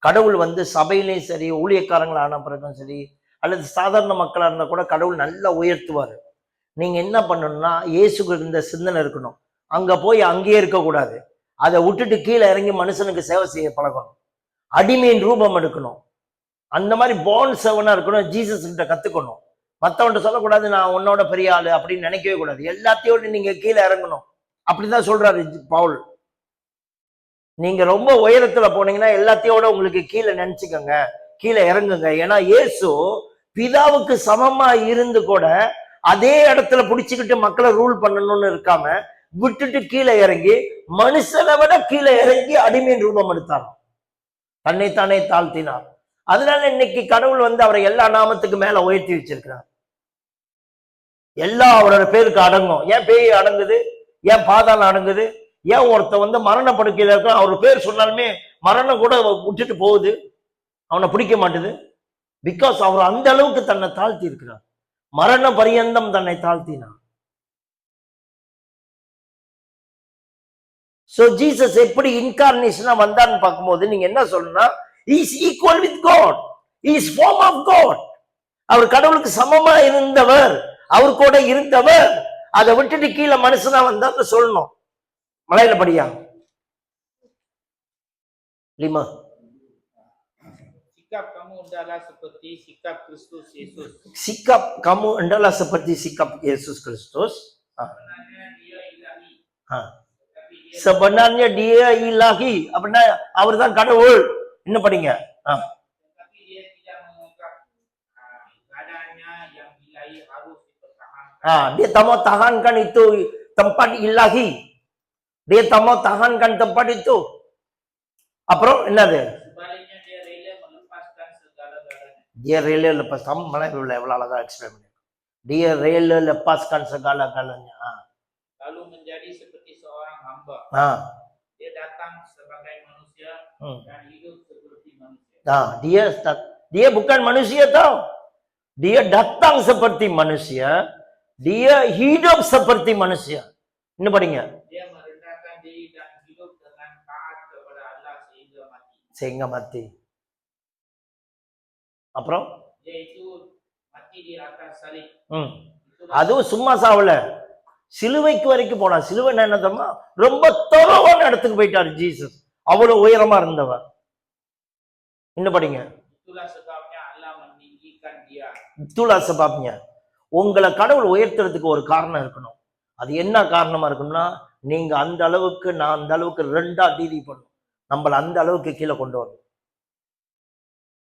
கடவுள் சபையிலையும் சரி, ஊழியக்காரங்கள ஆன பிறகும் சரி, அல்லது சாதாரண மக்களா இருந்தா கூட கடவுள் நல்லா உயர்த்துவாரு. நீங்க என்ன பண்ணணும்னா, இயேசுக்கு இருந்த சிந்தனை இருக்கணும். அங்க போய் அங்கேயே இருக்கக்கூடாது. அதை விட்டுட்டு கீழே இறங்கி மனுஷனுக்கு சேவை செய்ய பழகணும். அடிமையின் ரூபம் எடுக்கணும். அந்த மாதிரி பாண்ட் சேவனா இருக்கணும். ஜீசஸ் கிட்ட கத்துக்கணும். மற்றவன்ட்ட சொல்லக்கூடாது நான் உன்னோட பெரிய ஆளு அப்படின்னு நினைக்கவே கூடாது. எல்லாத்தையோட நீங்க கீழே இறங்கணும். அப்படிதான் சொல்றாரு பவுல். நீங்க ரொம்ப உயரத்துல போனீங்கன்னா எல்லாத்தையோட உங்களுக்கு கீழே நினைச்சுக்கோங்க, கீழே இறங்குங்க. ஏன்னா இயேசு பிதாவுக்கு சமமா இருந்து கூட அதே இடத்துல பிடிச்சுக்கிட்டு மக்களை ரூல் பண்ணணும்னு இருக்காம விட்டுட்டு கீழே இறங்கி மனுஷனை விட கீழே இறங்கி அடிமையின் ரூபம் எடுத்தார், தன்னைத்தானே தாழ்த்தினார். அதனால இன்னைக்கு கடவுள் அவரை எல்லா நாமத்துக்கு மேல உயர்த்தி வச்சிருக்கிறார். எல்லா அவரோட பேருக்கு அடங்கும். ஏன் பேய் அடங்குது? ஏன் பாதாளம் அடங்குது? ஏன் ஒருத்த மரண படுக்கையில இருக்க அவர் பேர் சொன்னாலுமே மரணம் கூட விட்டுட்டு போகுது, அவனை பிடிக்க மாட்டுது? பிகாஸ் அவர் அந்த அளவுக்கு தன்னை தாழ்த்தி இருக்கிறார். மரண பரியந்தம் தன்னை தாழ்த்தினார். சோ ஜீசஸ் எப்படி இன்கார்னேஷனா வந்தான்னு பார்க்கும்போது நீங்க என்ன சொல்லணும்னா, he is equal with God, he is form of God. அவர் கடவுளுக்கு சமமா இருந்தவர், அவர் கூட இருந்தவர். அதை விட்டுட்டு கீழே மனுஷனா வந்தான்னு சொல்லணும். மலையில படியா lima. Sikap kamu adalah seperti sikap Kristus Yesus. Sikap kamu adalah seperti sikap Yesus Kristus. Sebenarnya dia ilahi. Sebenarnya dia ilahi. அப்படின்னா அவர் தான் கடவுள். என்ன படிங்க? Tapi dia tidak mengungkap keadaannya yang ilahi harus dipertahankan. Dia tak mau tahankan itu tempat ilahi. Dia tak mau tahankan tempat itu. அப்புறம் என்னது? Sebaliknya dia rela melepaskan segala-galanya. Dia rela lepas. Kamu malah எவ்வளவு அழகா explain பண்ணி. Dia rela lepaskan segala-galanya. Lalu menjadi seperti seorang hamba. Dia datang sebagai manusia dan hidup seperti manusia. Dia bukan manusia tau. Dia datang seperti manusia. Dia hidup seperti manusia. Ini படிங்க. Dia merendahkan diri dan hidup dengan taat kepada Allah sehingga mati. அப்புறம் yaitu mati di atas salib. அதுவும் சும்மா சாவல, சிலுவைக்கு வரைக்கும் போனா. சிலுவை என்ன தெரியுமா? ரொம்ப தொலைவான இடத்துக்கு போயிட்டாரு ஜீசஸ். அவ்வளவு உயரமா இருந்தவர். இன்னும் படிங்க. Itulah sebabnya Allah meninggikan dia. Itulah sebabnya. உங்களை கடவுள் உயர்த்துறதுக்கு ஒரு காரணம் இருக்கணும். அது என்ன காரணமா இருக்கும்னா, நீங்க அந்த அளவுக்கு, நான் அந்த அளவுக்கு ரெண்டா டீல் பண்ணும், நம்மள அந்த அளவுக்கு கீழே கொண்டு வரணும்.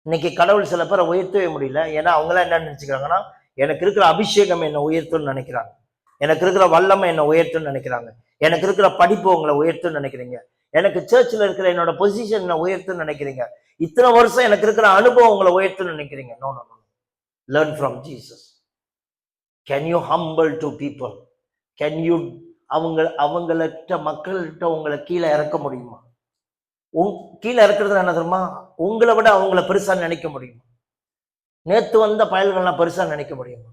இன்னைக்கு கடவுள் சில பேரை உயர்த்தவே முடியல. ஏன்னா அவங்களாம் என்ன நினைச்சுக்கிறாங்கன்னா, எனக்கு இருக்கிற அபிஷேகம் என்ன உயர்த்துன்னு நினைக்கிறாங்க, எனக்கு இருக்கிற வல்லமை என்ன உயர்த்துன்னு நினைக்கிறாங்க, எனக்கு இருக்கிற படிப்பு உங்களை உயர்த்துன்னு நினைக்கிறீங்க, எனக்கு சர்ச்சில் இருக்கிற என்னோட பொசிஷன் என்ன உயர்த்துன்னு நினைக்கிறீங்க, இத்தனை வருஷம் எனக்கு இருக்கிற அனுபவம் உங்களை உயர்த்துன்னு நினைக்கிறீங்க. No no no. Learn from Jesus. Can you humble to people? Can you அவங்கள்ட்ட மக்கள்கிட்ட உங்களை கீழே இறக்க முடியுமா? கீழே இருக்கிறது என்ன தெரியுமா? உங்களை விட அவங்கள பெருசா நினைக்க முடியுமா? நேத்து வந்த பயல்கள்லாம் பெருசா நினைக்க முடியுமா?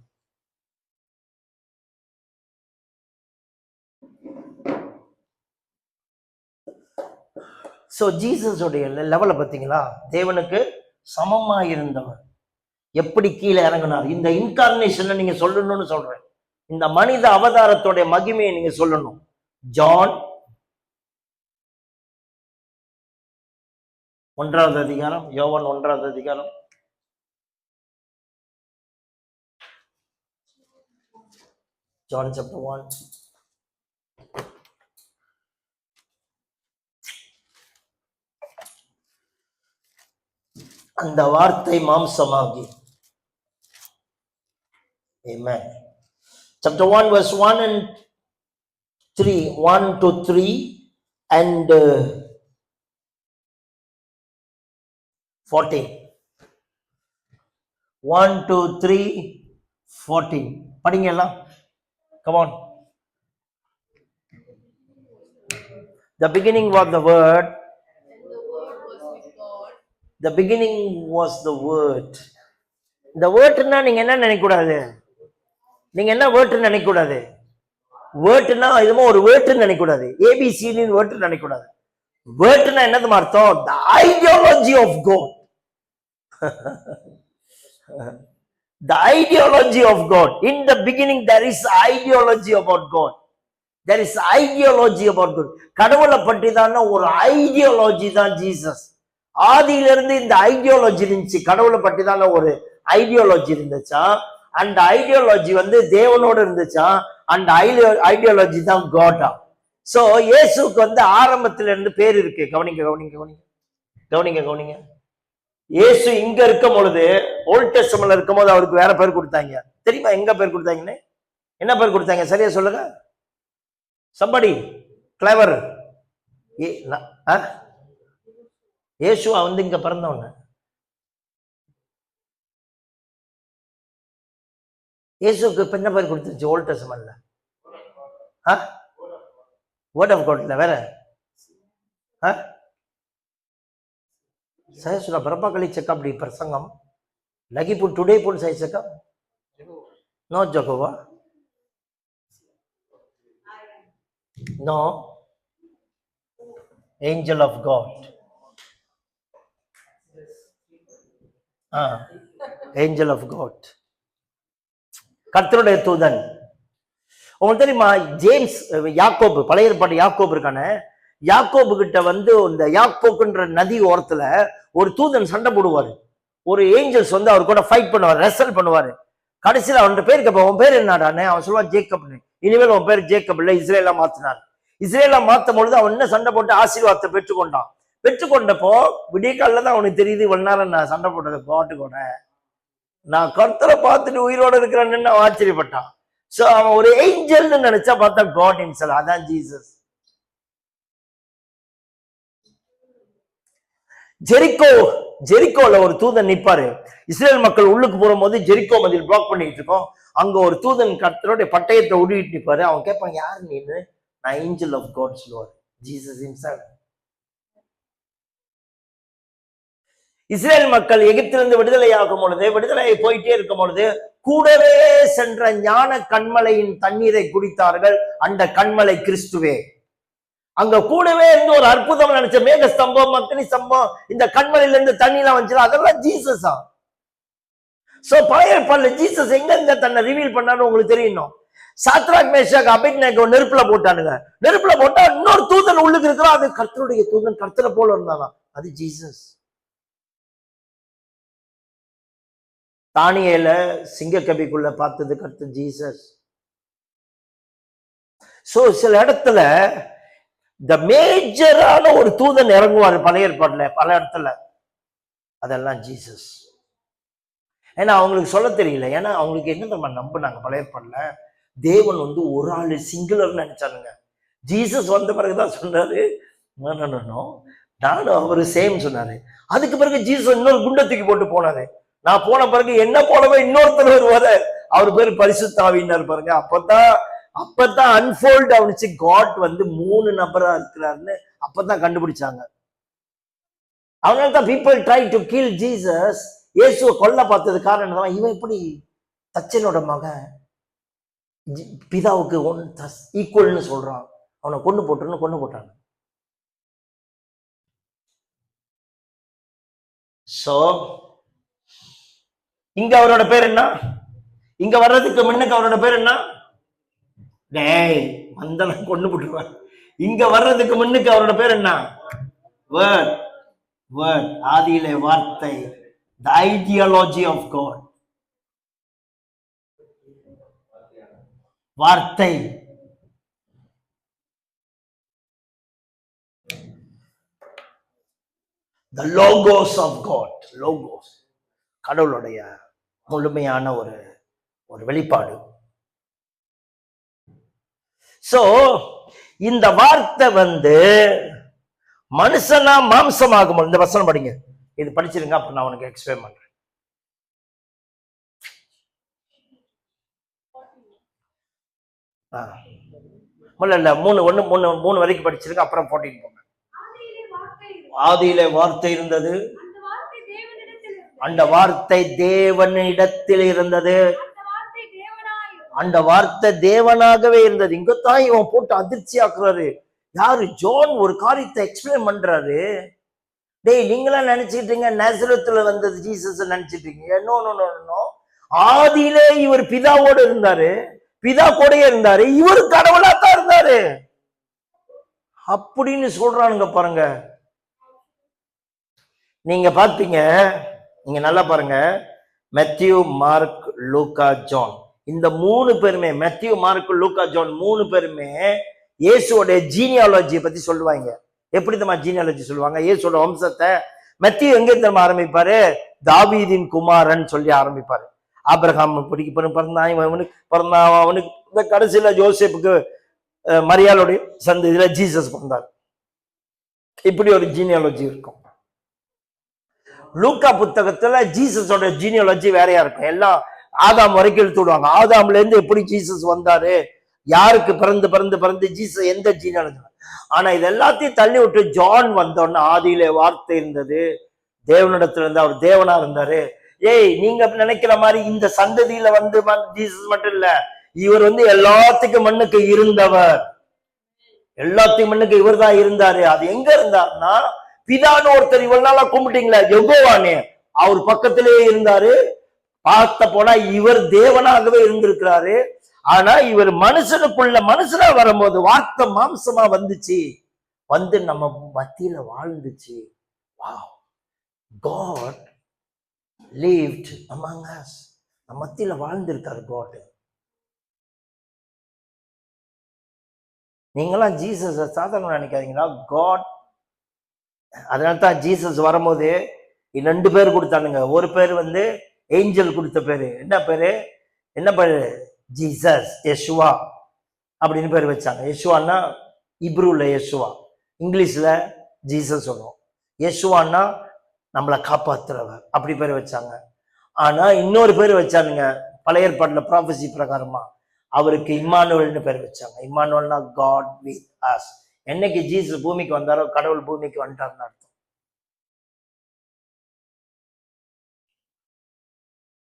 சோ ஜீசஸோடைய லெவலை பார்த்தீங்களா? தேவனுக்கு சமமா இருந்தவர் எப்படி கீழே இறங்கினார். இந்த இன்கார்னேஷனை நீங்க சொல்லணும்னு சொல்றேன். இந்த மனித அவதாரத்தோடைய மகிமையை நீங்க சொல்லணும். ஜான் 1வது அதிகாரம், யோவான் 1வது அதிகாரம், John chapter 1. அந்த வார்த்தை மாம்சமாகி. Amen. Chapter 1 verse 1 and 3, 1 to 3 and 14. 1, 2, 3, 14. படிங்க எல்லாம். Come on. The beginning was the word. And the word was with God. The beginning was the word. இந்த வேர்ட்னா நீங்க என்ன நினைக்க கூடாது? நீங்க என்ன வேர்ட்னு நினைக்க கூடாது? வேர்ட்னா இதுமோ ஒரு வேர்ட்னு நினைக்க கூடாது. ஏபிசின்னு வேர்ட் நினைக்க கூடாது. வேர்ட்னா என்னது அர்த்தம்? The ideology of God. The ideology of God. In the beginning there is ideology about God. There is ideology about God. கடவுளை பற்றி தான ஒரு ஐடியாலஜி தான் ஜீசஸ். ஆதியிலிருந்து இந்த ஐடியாலஜி இருந்துச்சு. கடவுளை பற்றி தான ஒரு ஐடியாலஜி இருந்துச்சா. அந்த ஐடியாலஜி வந்து தேவனோட இருந்துச்சா. அந்த ஐடியாலஜி தான் காடா. சோ இயேசுக்கு வந்து ஆரம்பத்துல இருந்து பேர் இருக்கு. கவனிங்க கவனிங்க கவனிங்க கவனிங்க கவனிங்க. இயேசு இங்க இருக்கும் பொழுது, ஓல்ட் டெஸ்டமென்ட்ல இருக்கும் போது அவருக்கு வேற பேர் கொடுத்தாங்க. தெரியுமா எங்க பேர் கொடுத்தாங்கன்னு? என்ன பேர் கொடுத்தாங்க? சரியா சொல்லுங்க. somebody clever. இயேசுவா வந்து இங்க பிறந்தவங்க. இயேசுக்கு என்ன பேர் கொடுத்துருச்சு ஓல்ட் டெஸ்டமென்ட்ல? வேர்ட் ஆஃப் காட்ல வேற saya sudah berapa kali cakap di persangam, lagi pun today pun saya cakap, no Jehovah, no angel of God, angel of God, கர்த்தருடைய தூதன். உங்களுக்கு தெரியுமா ஜேம்ஸ் யாக்கோபு, பழைய ஏற்பாடு யாக்கோபு இருக்கானே, யாக்கோபு கிட்ட வந்து இந்த யாக்கோக்குன்ற நதி ஓரத்துல ஒரு தூதன் சண்டை போடுவாரு. ஒரு ஏஞ்சல்ஸ் வந்து அவர் கூட ஃபைட் பண்ணுவார், ரெசல் பண்ணுவாரு. கடைசியில் அவன் பேர் கேட்ப, உன் பேர் என்னடானே? அவன் சொல்லுவான் ஜேக்கப்னு. இனிமேல் உன் பேர் ஜேக்கப் இல்ல, இஸ்ரேலா மாத்தினார். இஸ்ரேலா மாத்தும் பொழுது அவன் என்ன சண்டை போட்டு ஆசீர்வாதத்தை பெற்றுக்கொண்டான். பெற்றுக்கொண்டப்போ விடிய காலில் தான் அவனுக்கு தெரியுது, இவ்வளவு நேரம் நான் சண்டை போட்டது பாட்டு கூட நான் கர்த்தரை பார்த்துட்டு உயிரோட இருக்கிறேன்னு அவன் ஆச்சரியப்பட்டான். சோ அவன் ஒரு ஏஞ்சல்னு நினைச்சா பார்த்தா காட் ஹிம்செல்ஃப். அதான் ஜீசஸ். ஜெரிக்கோல ஒரு தூதன் நிப்பாரு. இஸ்ரேல் மக்கள் உள்ளுக்கு போகும்போது ஜெரிக்கோ மதில் பிளாக் பண்ணிட்டு இருக்கோம். அங்க ஒரு தூதன் கர்த்தருடைய பட்டயத்தை உருவிட்டு நிப்பாரு. அவன் கேட்பான், யாரு நீன்னு? நான் ஏஞ்சல் ஆஃப் காட் சொல்லுவார், ஜீசஸ் ஹிம்செல்ஃப். இஸ்ரேல் மக்கள் எகிப்திலிருந்து விடுதலை ஆகும் பொழுது, விடுதலை போயிட்டே இருக்கும் பொழுது, கூடவே சென்ற ஞான கண்மலையின் தண்ணீரை குடித்தார்கள். அந்த கண்மலை கிறிஸ்துவே. அங்க கூடவே இருந்து ஒரு அற்புதம் நினைச்ச மேக ஸ்தம்பம், அக்னி ஸ்தம்பம், இந்த கண்மலையில இருந்து தண்ணி எல்லாம் வந்துச்சு. அதெல்லாம் ஜீசஸா. சோ பழைய ஏற்பாடுல ஜீசஸ் எங்க இருந்து தன்னை ரிவீல் பண்ணாரு உங்களுக்கு தெரியணும். சாத்ராக் மேஷாக் அபேத்நேகோ நெருப்புல போட்டானுங்க. நெருப்புல போட்டா இன்னொரு தூதன் உள்ளுக்கு இருக்கிறான். அது கர்த்தருடைய தூதன், கர்த்தரை போல இருந்தானா, அது ஜீசஸ். தானியேல சிங்கக்கபிக்குள்ள பார்த்தது கர்த்தர் ஜீசஸ். சோ சில இடத்துல இந்த மேஜரான ஒரு தூதன் இறங்குவாரு பழைய ஏற்பாடுல பல இடத்துல, அதெல்லாம் ஜீசஸ். ஏன்னா அவங்களுக்கு சொல்ல தெரியல. ஏன்னா அவங்களுக்கு என்ன நம்ம நம்பினாங்க பழைய ஏற்பாடுல, தேவன் வந்து ஒரு ஆளு சிங்குலர் நினைச்சானுங்க. ஜீசஸ் வந்த பிறகுதான் சொன்னாரு நானும் அவரு சேம் சொன்னாரு. அதுக்கு பிறகு ஜீசஸ் இன்னொரு குண்டை தூக்கி போட்டு போனாரு. நான் போன பிறகு என்ன போலவே இன்னொருத்தர் வருவாரு, அவர் பேரு பரிசுத்த ஆவியினர் பாருங்க. அப்பதான் அன்ஃபோல்ட் ஆனிச்சு காட் வந்து 3 நபரா இருக்கிறாருன்னு அப்பதான் கண்டுபிடிச்சாங்க. அதனால்தான் people try to kill Jesus. இயேசுவை கொல்ல பார்த்தது காரணம் தான், இவன் எப்படி தச்சனோட மகன் பிதாவுக்கு ஈக்குவல்னு சொல்றான், அவனை கொண்டு போட்டாங்க. சோ இங்க அவரோட பேர் என்ன? இங்க வர்றதுக்கு முன்னுக்கு அவரோட பேர் என்ன? டேய் வந்தவன் கொண்டு போட்டுருவான். இங்க வர்றதுக்கு முன்னுக்கு அவரோட பேர் என்ன? வேர்ட். வேர்ட், ஆதியிலே வார்த்தை. The ideology of God. வார்த்தை. The logos of God. logos, கடவுளுடைய முழுமையான ஒரு வெளிப்பாடு. சோ இந்த வார்த்தை வந்து மனுஷனா மாம்சமாகும். இந்த வசனம் படிங்க, இது படிச்சிருங்க, அப்ப நான் உனக்கு எக்ஸ்பிளைன் பண்றேன். இல்ல 3 வரைக்கும் படிச்சிருக்க, அப்புறம் 14 போங்க. ஆதியிலே வார்த்தை இருந்தது. ஆதியிலே வார்த்தை இருந்தது, அந்த வார்த்தை அந்த வார்த்தை தேவனிடத்தில் தேவனிடத்தில் இருந்தது. இருந்தது, அந்த வார்த்தை தேவனாய் அந்த வார்த்தை இருந்தது. தேவனாகவே இருந்தது. இங்கதான் இவன் போட்டு அதிர்ச்சி ஆக்குறாரு. யாரு? ஜான் ஒரு காரியத்தை எக்ஸ்பிளைன் பண்றாரு. டேய், நீங்களா நினைச்சிட்டீங்க நேசரத்துல வந்தது ஜீசஸ் நினைச்சிட்டீங்க. No no no no. ஆதியிலே இவர் பிதாவோடு இருந்தாரு, பிதா கூடயே இருந்தாரு, இவர் கடவுளாத்தான் இருந்தாரு அப்படின்னு சொல்றானுங்க பாருங்க. நீங்க பாத்தீங்க, நீங்க நல்லா பாருங்க. மேத்யூ, மார்க், லூக்கா, ஜான், இந்த 3 பேருமே, மேத்யூ, மார்க், லூக்கா, ஜான் 3 பேருமே இயேசுவோட ஜீனியாலஜியை பத்தி சொல்லுவாங்க. எப்படி தெரியுமா ஜீனியாலஜி சொல்லுவாங்க? இயேசுவோட வம்சத்தை. மேத்யூ எங்க தெரியுமா ஆரம்பிப்பாரு? தாவீதின் குமாரன் சொல்லி ஆரம்பிப்பாரு. ஆபிரகாம் பிறந்தான், இவனுக்கு பிறந்தான், அவனுக்கு இந்த கடைசியில ஜோசப்புக்கு மரியாளுடைய சந்ததியில ஜீசஸ் பிறந்தார். இப்படி ஒரு ஜீனியாலஜி இருக்கும். லூக்கா புத்தகத்துல ஜீசஸோட ஜீனியாலஜி வேறையா இருக்கும். எல்லாம் ஆதாம் வரைக்கும் எடுத்து விடுவாங்க. ஆதாம்ல இருந்து எப்படி ஜீசஸ் வந்தாரு, யாருக்கு பிறந்து ஜீசஸ் எந்த ஜீனியாலஜி. ஆனா இது எல்லாத்தையும் தள்ளி விட்டு ஜான் வந்தோன்னா, ஆதியிலே வார்த்தை இருந்தது, தேவனிடத்துல இருந்து, அவர் தேவனா இருந்தாரு. ஏய், நீங்க நினைக்கிற மாதிரி இந்த சந்ததியில வந்து ஜீசஸ் மட்டும் இல்ல, இவர் வந்து எல்லாத்துக்கும் மண்ணுக்கு இருந்தவர், எல்லாத்துக்கும் மண்ணுக்கு இவர் தான் இருந்தாரு. அது எங்க இருந்தாருன்னா, பிதான்னு ஒருத்தர் இவ்வளவு நாளா கும்பிட்டீங்களா, யெகோவானே, அவர் பக்கத்திலே இருந்தாரு. பார்த்த போனா இவர் தேவனாகவே இருந்திருக்கிறாரு. ஆனா இவர் மனுஷனா வரும்போது வார்த்தை மாம்சமா வந்துச்சு, வந்து நம்ம மத்தியில வாழ்ந்துச்சு. Wow, God lived among us. நம்ம மத்தியில வாழ்ந்திருக்காரு God. நீங்களாம் ஜீசஸ் சாதாரண நினைக்காதீங்களா? காட். அதனால்தான் ஜீசஸ் வரும்போது 2 பேர் கொடுத்தானுங்க. ஒரு பேர் வந்து ஏஞ்சல் கொடுத்த பேரு. என்ன பேரு? ஜீசஸ், யெஷுவா அப்படின்னு பேர் வச்சாங்க. யெஷுவான்னா இப்ரூல யெஷுவா, இங்கிலீஷ்ல ஜீசஸ் சொல்லுவோம். யெஷுவான்னா நம்மளை காப்பாத்துறவர், அப்படி பேர் வச்சாங்க. ஆனா இன்னொரு பேர் வச்சானுங்க பழைய ஏற்பாட்டுல ப்ராஃபசி பிரகாரமா, அவருக்கு இம்மானுவேல்னு பேர் வச்சாங்க. இம்மானுவேல்னா காட் வித் அஸ். என்னைக்கு ஜீசஸ் பூமிக்கு வந்தாரோ, கடவுள் பூமிக்கு வந்துட்டாருன்னு அர்த்தம்.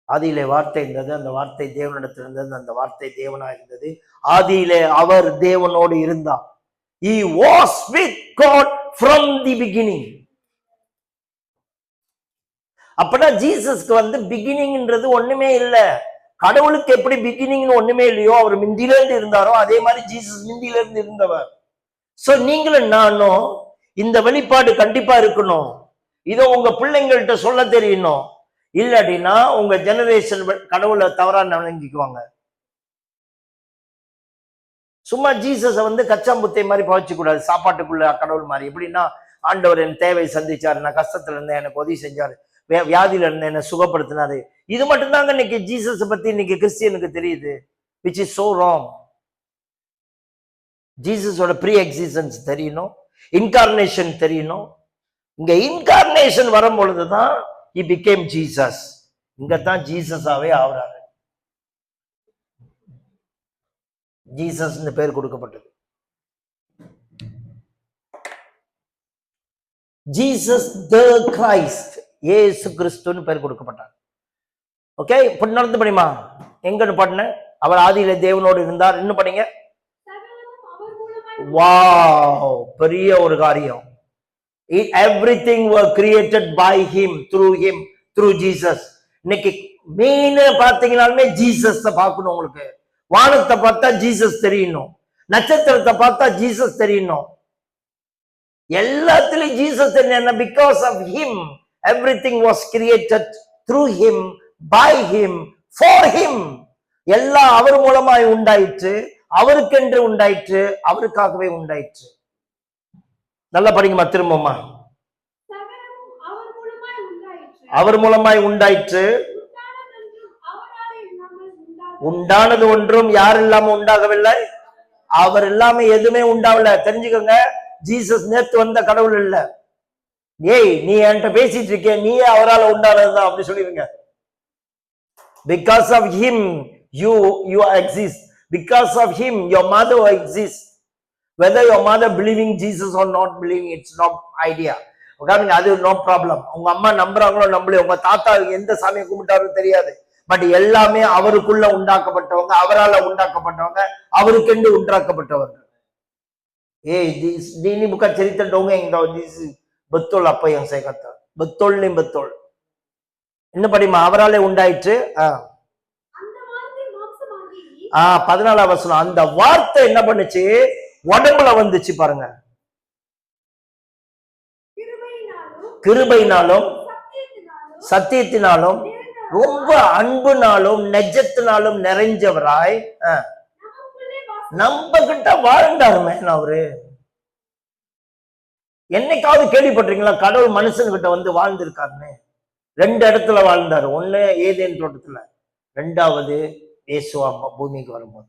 ஆதியிலே வார்த்தை இருந்தது, அந்த வார்த்தை தேவனிடத்தில் இருந்தது, அந்த வார்த்தை தேவனா இருந்தது. ஆதியிலே அவர் தேவனோடு இருந்தார். He was with God from the beginning. அப்பனா ஜீசஸ்க்கு வந்து பிகினிங்ன்றது ஒண்ணுமே இல்லை. கடவுளுக்கு எப்படி பிகினிங்னு ஒண்ணுமே இல்லையோ, அவர் மிந்தில இருந்து இருந்தாரோ, அதே மாதிரி ஜீசஸ் மிந்தில இருந்து இருந்தவர். சோ நீங்களும் நானும் இந்த வெளிப்பாடு கண்டிப்பா இருக்கணும். இதை உங்க பிள்ளைங்கள்ட்ட சொல்ல தெரியணும். இல்லாட்டினா உங்க ஜெனரேஷன் கடவுளை தவறா நினைக்குவாங்க. சும்மா ஜீசஸை வந்து கச்சாம்புத்தை மாதிரி பவச்சு கூடாது. சாப்பாட்டுக்குள்ள கடவுள் மாதிரி. எப்படின்னா, ஆண்டவர் என் தேவை சந்திச்சாரு, நான் கஷ்டத்துல இருந்தேன், எனக்கு உதவி செஞ்சாரு, வியாதியில இருந்தேன், என்ன சுகப்படுத்தினாரு. இது மட்டும்தாங்க இன்னைக்கு ஜீசஸ் பத்தி இன்னைக்கு கிறிஸ்டியனுக்கு தெரியுது. Which is so wrong. ஜீசஸோட ப்ரீ எக்ஸிஸ்டன்ஸ் தெரியணும், இன்கார்னேஷன் தெரியணும். இங்க இன்கார்னேஷன் வரும் பொழுதுதான் he became Jesus. இங்கதான் ஜீசஸாவே ஆகுறாரு. ஜீசஸ் பேர் கொடுக்கப்பட்டது. ஜீசஸ் த கிரைஸ்ட், இயேசு கிறிஸ்துன்னு பேர் கொடுக்கப்பட்டார். ஓகே, இப்ப நடந்து படிமா. எங்கன்னு பாடின? அவர் ஆதியிலே தேவனோடு இருந்தார். இன்னும் படிங்க. வாவ், பெரிய ஒரு காரியம். Everything was created by him, through Jesus. இன்னைக்கு மெயின் பார்த்தீங்கன்னாலுமே ஜீசஸ் பார்க்கணும். உங்களுக்கு வானத்தை பார்த்தா ஜீசஸ் தெரியணும், நட்சத்திரத்தை பார்த்தா ஜீசஸ் தெரியணும், எல்லாத்திலும் ஜீசஸ் தெரியணும். Because of him everything was created, through him, by him, for him. எல்லாம் அவர் மூலமாய் உண்டாயிற்று, அவருக்கென்று உண்டாயிற்று, அவருக்காகவே உண்டாயிற்று. நல்லா படிங்கம்மா திரும்பமா. அவர் மூலமாய் உண்டாயிற்று, உண்டானது ஒன்றும் யார் இல்லாம உண்டாகவில்லை, அவர் இல்லாம எதுவுமே உண்டாகல. தெரிஞ்சுக்கோங்க, ஜீசஸ் நேத்து வந்த கடவுள் இல்ல. ஏய், நீ என்கிட்ட பேசிட்டு இருக்க, நீயே அவரால் உண்டானதுதான் அப்படி சொல்லிருங்க. Because of him you exist. Because of him, your mother exists. Whether your mother believing Jesus or not believing, it's not idea. அது நோ ப்ராப்ளம். உங்க அம்மா நம்புறாங்களோ நம்பலையோ, உங்க தாத்தா எந்த சாமியை கும்பிட்டாரோ தெரியாது. பட் எல்லாமே அவருக்குள்ள உண்டாக்கப்பட்டவங்க, அவரால் உண்டாக்கப்பட்டவங்க, அவருக்கென்று உண்டாக்கப்பட்டவங்க. ini bukan cerita dongeng tau, this betul apa yang saya kata. Betul nih betul. என்ன படிமா, அவராலே உண்டாயிற்று. 14ஆம் வசனம். அந்த வார்த்தை என்ன பண்ணுச்சு? உடம்புல வந்துச்சு பாருங்க. கிருபையினாலும் சத்தியத்தினாலும் ரொம்ப அன்புனாலும் நெஜத்தினாலும் நிறைஞ்சவராய் நம்ம கிட்ட வாழ்ந்தாருமே. அவரு என்னைக்காவது கேள்விப்பட்டிருக்கீங்களா கடவுள் மனுஷன்கிட்ட வந்து வாழ்ந்திருக்காருன்னு? 2 இடத்துல வாழ்ந்தாரு. ஒண்ணு ஏதேன் தோட்டத்துல, 2வது இயேசுவா பூமிக்கு வரும்போது.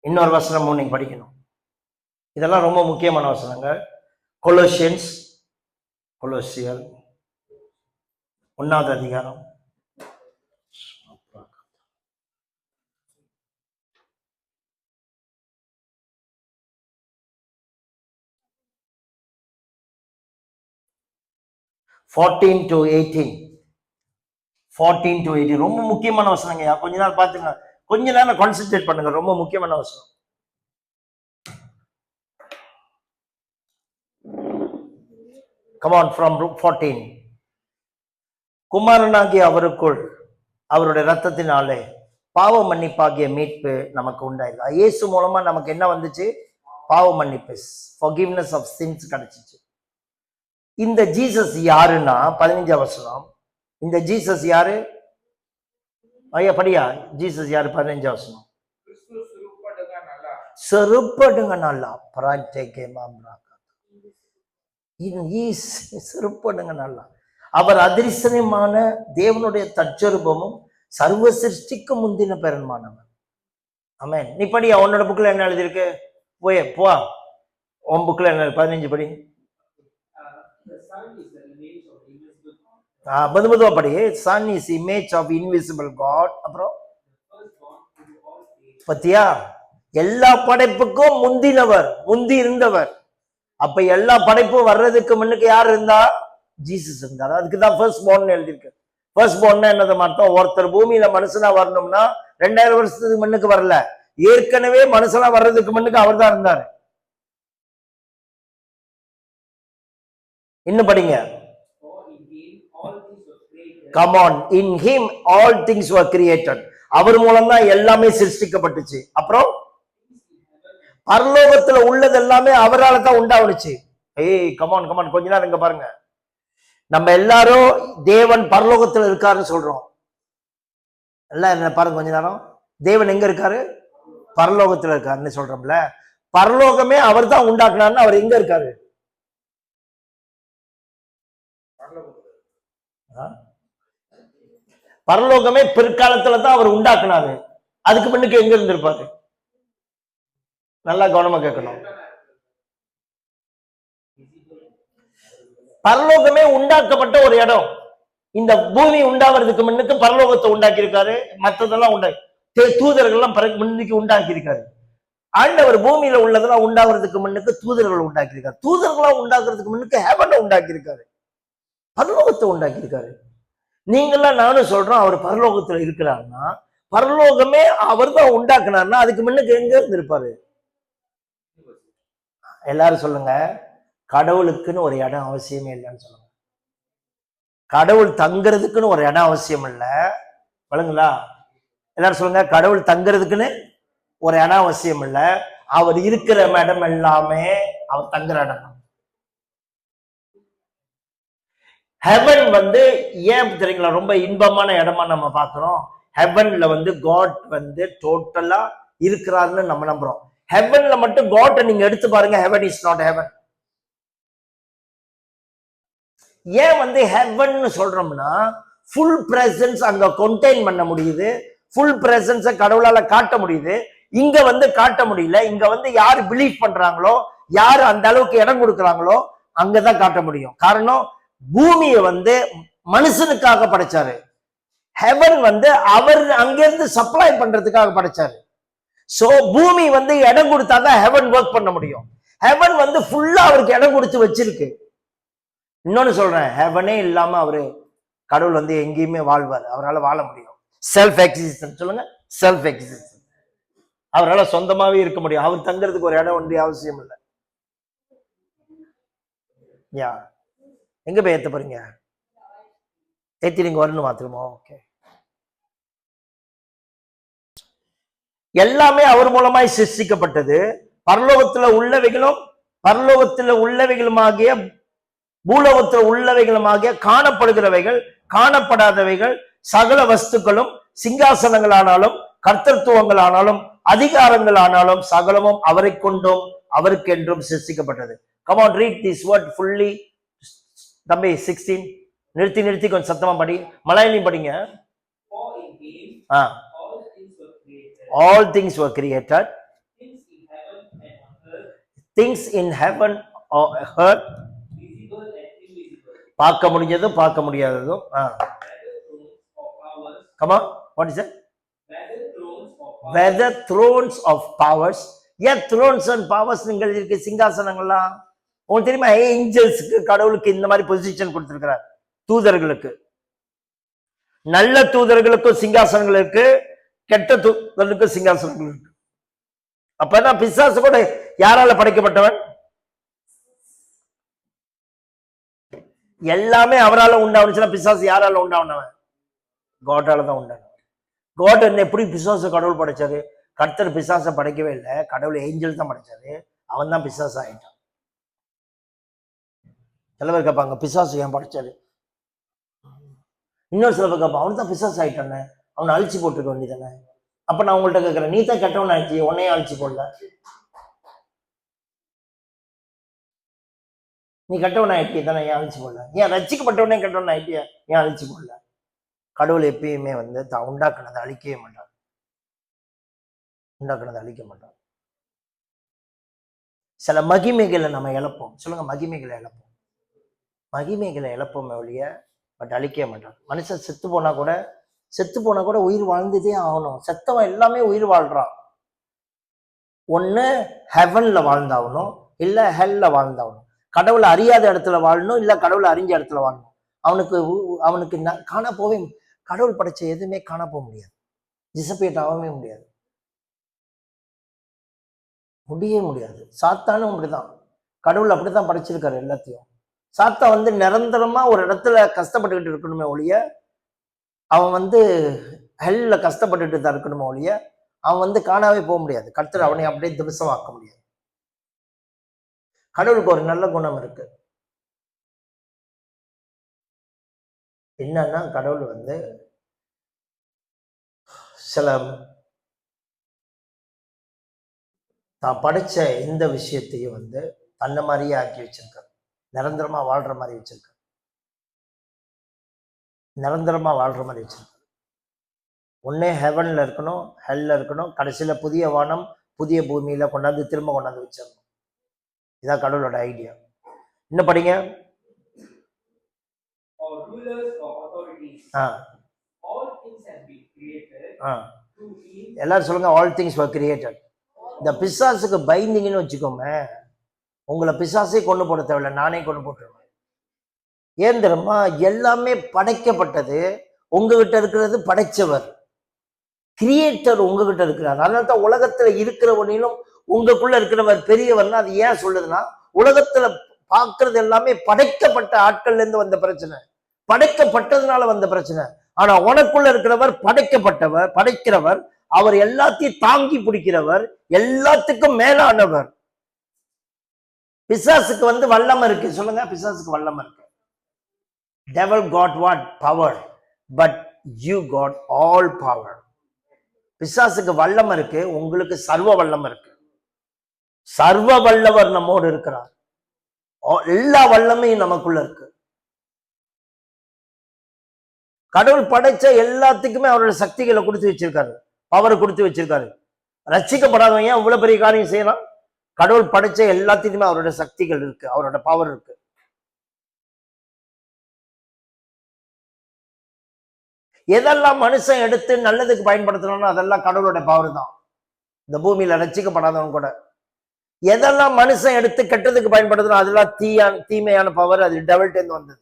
இன்னொரு வசனம் நீங்க படிக்கணும். இதெல்லாம் ரொம்ப முக்கியமான வசனங்கள். கொலோசியன்ஸ், கொலோசியர் 1வது அதிகாரம். to 18 ரொம்ப முக்கியமான வசனங்க. கொஞ்ச நேரம் பாத்துங்க, கொஞ்ச நேரம் கான்சென்ட்ரேட் பண்ணுங்க. ரொம்ப முக்கியமான வசனம். Come on, from 14. குமாரனாகிய அவருக்குள் அவருடைய ரத்தத்தினாலே பாவ மன்னிப்பாகிய மீட்பு நமக்கு உண்டாயிருக்கு. இயேசு மூலமா நமக்கு என்ன வந்துச்சு? பாவ மன்னிப்பு, forgiveness of sins கிடைச்சிச்சு. இந்த ஜீசஸ் யாருன்னா 15ஆம் வசனம். இந்த ஜீசஸ் யாரு? ஐயா படியா, ஜீசஸ் யாரு? 15ஆம் வசனம். செருப்படுங்க நல்லா. செருப்படுங்க நல்லா. அவர் அதிர்ஷ்டமான தேவனுடைய தற்சொரூபமும் சர்வ சிருஷ்டிக்கு முந்தின பெருமானவர். ஆமென். நீ படியா, உன்னோட புக்ல என்ன எழுதியிருக்கு? போ உன் புக்ல என்ன? 15 படி. மெதுவா படி. Son is image of invisible God. அப்புறம் பத்தியா, எல்லா படைப்புக்கும் முந்தினவர், முந்தி இருந்தவர். அப்ப எல்லா படைப்பும் வர்றதுக்கு முன்னுக்கு யார் இருந்தா? ஜீசஸ் இருந்தார். அதுக்குதான் ஃபர்ஸ்ட் பார்ன் எழுதியிருக்கு. ஃபர்ஸ்ட் பார்ன் என்னது அர்த்தம்? ஒருத்தர் பூமியில மனுஷனா வரணும்னா 2000 வருஷத்துக்கு முன்னுக்கு வரல, ஏற்கனவே மனுஷனா வர்றதுக்கு முன்னுக்கு அவர் தான் இருந்தாரு. இன்னும் படிங்க. Come on, in him all things were created. அவர் மூலம் தான் எல்லாமே சிருஷ்டிக்கப்பட்டுச்சு. அப்புறம் பரலோகத்துல உள்ளது எல்லாமே அவரால தான் உண்டாவுச்சு. கமான் கமான், கொஞ்ச நேரம் இங்க பாருங்க. நம்ம எல்லாரும் தேவன் பரலோகத்துல இருக்காருன்னு சொல்றோம். எல்லாம் என்ன பாருங்க கொஞ்ச நேரம். தேவன் எங்க இருக்காரு? பரலோகத்துல இருக்காருன்னு சொல்றோம்ல. பரலோகமே அவர் தான் உண்டாக்குனாருன்னு அவர் எங்க இருக்காரு? பரலோகமே பிற்காலத்துல தான் அவர் உண்டாக்குனாரு. அதுக்கு முன்னுக்கு எங்க இருந்திருப்பாரு? நல்லா கவனமா கேட்கணும். பரலோகமே உண்டாக்கப்பட்ட ஒரு இடம். இந்த பூமி உண்டாவதுக்கு முன்னுக்கு பரலோகத்தை உண்டாக்கி இருக்காரு. மற்றதெல்லாம் தூதர்கள்லாம் முன்னுக்கு உண்டாக்கி இருக்காரு. ஆண்டவர் பூமியில உள்ளதெல்லாம் உண்டாகிறதுக்கு முன்னுக்கு தூதர்கள் உண்டாக்கி இருக்காரு. தூதர்களா உண்டாக்குறதுக்கு முன்னுக்கு ஹெவனை உண்டாக்கி இருக்காரு, பரலோகத்தை உண்டாக்கி இருக்காரு. நீங்களாம் நானும் சொல்றோம் அவர் பரலோகத்துல இருக்கிறாருன்னா, பரலோகமே அவர் தான் உண்டாக்குனாருன்னா அதுக்கு முன்னுக்கு எங்க இருந்திருப்பாரு? எல்லாரும் சொல்லுங்க, கடவுளுக்குன்னு ஒரு இடம் அவசியமே இல்லைன்னு சொல்லுங்க. கடவுள் தங்குறதுக்குன்னு ஒரு இடம் அவசியம் இல்லை. வழங்குங்களா? எல்லாரும் சொல்லுங்க, கடவுள் தங்குறதுக்குன்னு ஒரு இடம் அவசியம் இல்லை. அவர் இருக்கிற இடம் எல்லாமே அவர் தங்குற இடம். ஹெவன் வந்து ஏன் தெரியுங்களா ரொம்ப இன்பமான இடமா நம்ம பார்க்கிறோம்? ஹெவன்ல வந்து காட் வந்து டோட்டலா இருக்கிறாருன்னு நம்ம நம்புறோம். ஹெவன்ல மட்டும் காட் நீங்க எடுத்து பாருங்க, ஹெவன் இஸ் நாட் ஹெவன். ஏன் வந்து ஹெவன் சொல்றோம்னா, ஃபுல் பிரசன்ஸ் அங்க கொண்டெயின் பண்ண முடியுது, ஃபுல் பிரசன்ஸ கடவுளால காட்ட முடியுது. இங்க வந்து காட்ட முடியல. இங்க வந்து யாரு பிலீவ் பண்றாங்களோ, யாரு அந்த அளவுக்கு இடம் கொடுக்குறாங்களோ அங்கதான் காட்ட முடியும். காரணம், பூமியை வந்து மனுஷனுக்காக படைச்சாரு. ஹெவன் வந்து அவர் அங்கிருந்து சப்ளை பண்றதுக்காக படைச்சாரு. சோ பூமி வந்து இடம் கொடுத்தாதான் ஹெவன் ஒர்க் பண்ண முடியும். ஹெவன் வந்து ஃபுல்லா அவருக்கு இடம் கொடுத்து வச்சிருக்கு. இன்னொன்னு சொல்றேன், ஹெவனே இல்லாம அவரு கடவுள் வந்து எங்கேயுமே வாழ்வார். அவரால் வாழ முடியும். செல்ஃப் எக்ஸிஸ்டன்ஸ் சொல்லுங்க, செல்ஃப் எக்ஸிஸ்டன்ஸ். அவரால் சொந்தமாவே இருக்க முடியும். அவர் தங்குறதுக்கு ஒரு இடம் ஒன்றிய அவசியம் இல்லை. யா, எங்க போய் ஏத்த போறீங்க? ஏத்தி நீங்க வரணும் மாத்திரமா? ஓகே. எல்லாமே அவர் மூலமாய் சிருஷ்டிக்கப்பட்டது. பரலோகத்துல உள்ளவைகளுமாகிய பூலோகத்துல உள்ளவைகளுமாகிய காணப்படுகிறவைகள், காணப்படாதவைகள், சகல வஸ்துக்களும், சிங்காசனங்களானாலும் கர்த்தத்துவங்களானாலும் அதிகாரங்களானாலும் சகலமும் அவரை கொண்டும் அவருக்கென்றும் சிருஷ்டிக்கப்பட்டது. Come on, read this word fully. தம்பி 16 நிறுத்தி கொஞ்சம் சத்தமா படி. மலையாளம் படிங்க. All things were created. Things in heaven or earth. பார்க்க முடிஞ்சதும் பார்க்க முடியாததும். Come on, what is it? Whether thrones of powers. Yeah, thrones and powers நீங்கள் இருக்கு. சிங்காசனங்கள்லாம் உங்களுக்கு தெரியுமா? ஏஞ்சல்ஸ்க்கு கடவுளுக்கு இந்த மாதிரி பொசிஷன் கொடுத்திருக்கிறார். தூதர்களுக்கு, நல்ல தூதர்களுக்கும் சிங்காசனங்கள் இருக்கு, கெட்ட தூதர்களுக்கும் சிங்காசனங்கள் இருக்கு. அப்பதான் பிசாசு கூட யாரால படைக்கப்பட்டவன்? எல்லாமே அவரால் உண்டாவனுச்சுன்னா பிசாசு யாரால உண்டாவனவன்? காடால தான் உண்டானவன். காட் என்ன எப்படி பிசாசு கடவுள் படைச்சாரு? கர்த்தர் பிசாசை படைக்கவே இல்லை, கடவுள் ஏஞ்சல் தான் படைச்சாரு. அவன் தான் பிசாசு ஆயிட்டான். சில பேர் கேட்பாங்க, பிசாசு ஏன் படைச்சாரு? இன்னொரு சில பேர் கேட்பான், அவன் தான் பிசாசு ஆயிட்டானே, அவனை அழிச்சு போட்டுருக்க வேண்டியதானே. அப்ப நான் உங்கள்கிட்ட கேட்கிறேன், நீ தான் கெட்டவன் ஆயிடுச்சு, உன்னையும் அழிச்சு போடல. நீ கெட்டவன் ஆயிட்டிய தானே, ஏன் அழிச்சு போடல? ஏன் ரசிக்கப்பட்டவனே கெட்டவன் ஆயிட்டிய, ஏன் அழிச்சு போடல? கடவுள் எப்பயுமே வந்து தான் உண்டாக்குனதை அழிக்கவே மாட்டான். உண்டாக்குனதை அழிக்க மாட்டான். சில மகிமைகளை நம்ம இழப்போம். சொல்லுங்க, மகிமைகளை இழப்போம். மகிமைகளை இழப்போமே ஒழிய பட் அழிக்க மாட்டான். மனுஷன் செத்து போனா கூட உயிர் வாழ்ந்துட்டே ஆகணும். செத்தவன் எல்லாமே உயிர் வாழ்றான். ஒண்ணு ஹெவன்ல வாழ்ந்தாகணும், இல்ல ஹெல்ல வாழ்ந்தாகணும். கடவுளை அறியாத இடத்துல வாழணும், இல்ல கடவுளை அறிஞ்ச இடத்துல வாழணும். அவனுக்கு காண போவே, கடவுள் படைச்ச எதுவுமே காண போக முடியாது, டிசப்பியேட் ஆகவே முடியாது, முடியாது. சாத்தானும் அப்படிதான், கடவுள் அப்படித்தான் படைச்சிருக்காரு எல்லாத்தையும். சாத்தா வந்து நிரந்தரமா ஒரு இடத்துல கஷ்டப்பட்டுக்கிட்டு இருக்கணுமே ஒழிய, அவன் வந்து ஹெல்ல கஷ்டப்பட்டுட்டு தான் இருக்கணுமே ஒழிய, அவன் வந்து காணாவே போக முடியாது. கர்த்தர் அவனை அப்படியே திவசமாக்க முடியாது. கடவுளுக்கு ஒரு நல்ல குணம் இருக்கு. என்னன்னா, கடவுள் வந்து சில தான் படைச்ச இந்த விஷயத்தையும் வந்து தன்னை மாதிரியே ஆக்கி வச்சிருக்காரு. நிரந்தரமா வாழ்ற மாதிரி வச்சிருக்காரு. ஒன்னே ஹெவன்ல இருக்கணும், ஹெல்ல இருக்கணும், கடைசியில புதிய வானம் புதிய பூமியில கொண்டாந்து திரும்ப கொண்டாந்து வச்சிடணும். இதான் கடவுளோட ஐடியா. என்ன படிங்க? எல்லாரும் சொல்லுங்க, ஆல் திங்ஸ் வர் கிரியேட்டட். இந்த பிசாசுக்கு பைண்டிங்னு வச்சுக்கோங்க, உங்களை பிசாசே கொண்டு போட தேவையில்லை, நானே கொண்டு போட்டுருவேன். ஏன் தெரியுமா? எல்லாமே படைக்கப்பட்டது உங்ககிட்ட இருக்கிறது படைச்சவர், கிரியேட்டர் உங்ககிட்ட இருக்கிறார். அதனால தான் உலகத்துல இருக்கிறவனிலும் உங்களுக்குள்ள இருக்கிறவர் பெரியவர்னா அது ஏன் சொல்லுதுன்னா, உலகத்துல பார்க்கறது எல்லாமே படைக்கப்பட்ட ஆட்கள்ல இருந்து வந்த பிரச்சனை, படைக்கப்பட்டதுனால வந்த பிரச்சனை. ஆனா உனக்குள்ள இருக்கிறவர் படைக்கிறவர், அவர் எல்லாத்தையும் தாங்கி பிடிக்கிறவர், எல்லாத்துக்கும் மேலானவர். பிசாசுக்கு வந்து வல்லமை இருக்கு. சொல்லுங்க, பிசாசுக்கு வல்லமை இருக்கு. Devil got what? Power. But you got all power. பிசாசுக்கு வல்லமை இருக்கு, உங்களுக்கு சர்வ வல்லமை இருக்கு. சர்வ வல்லவர் நம்மோடு இருக்கிறார். எல்லா வல்லமையும் நமக்குள்ள இருக்கு. கடவுள் படைச்ச எல்லாத்துக்குமே அவரோட சக்திகளை கொடுத்து வச்சிருக்காரு, பவர் கொடுத்து வச்சிருக்காரு. ரட்சிக்கப்படாதவங்க ஏன் இவ்வளவு பெரிய காரியம் செய்யலாம்? கடவுள் படைச்ச எல்லாத்துக்குமே அவரோட சக்திகள் இருக்கு, அவரோட பவர் இருக்கு. எதெல்லாம் மனுஷன் எடுத்து நல்லதுக்கு பயன்படுத்தணும்னு அதெல்லாம் கடவுளோட பவர் தான். இந்த பூமியில ரட்சிக்கப்படாதவங்க கூட எதெல்லாம் மனுஷன் எடுத்து கெட்டதுக்கு பயன்படுத்தணும் அதெல்லாம் தீமையான பவர், அது டெவல்டேந்து வந்தது.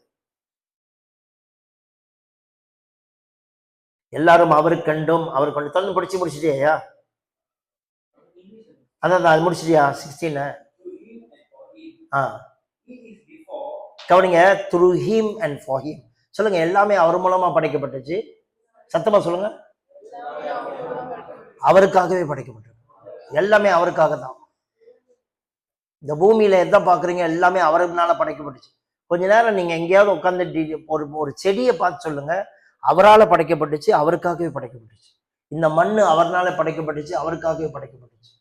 எல்லாரும் அவர் கண்டும் அவர் கொண்டு தொண்டு படிச்சு முடிச்சிட்டியா? அதான் அது முடிச்சிட்டியா 16? கவனிங்க, through him and for him. சொல்லுங்க, எல்லாமே அவர் மூலமா படைக்கப்பட்டுச்சு. சத்தமா சொல்லுங்க, அவருக்காகவே படைக்கப்பட்டது. எல்லாமே அவருக்காக தான். இந்த பூமியில எதை பாக்குறீங்க எல்லாமே அவருனால படைக்கப்பட்டுச்சு. கொஞ்ச நேரம் நீங்க எங்கேயாவது உட்காந்து ஒரு செடியை பார்த்து சொல்லுங்க, அவரால் படைக்கப்பட்டுச்சு, அவருக்காகவே படைக்கப்பட்டுச்சு. இந்த மண்ணு அவர்னால படைக்கப்பட்டுச்சு, அவருக்காகவே படைக்கப்பட்டுச்சு.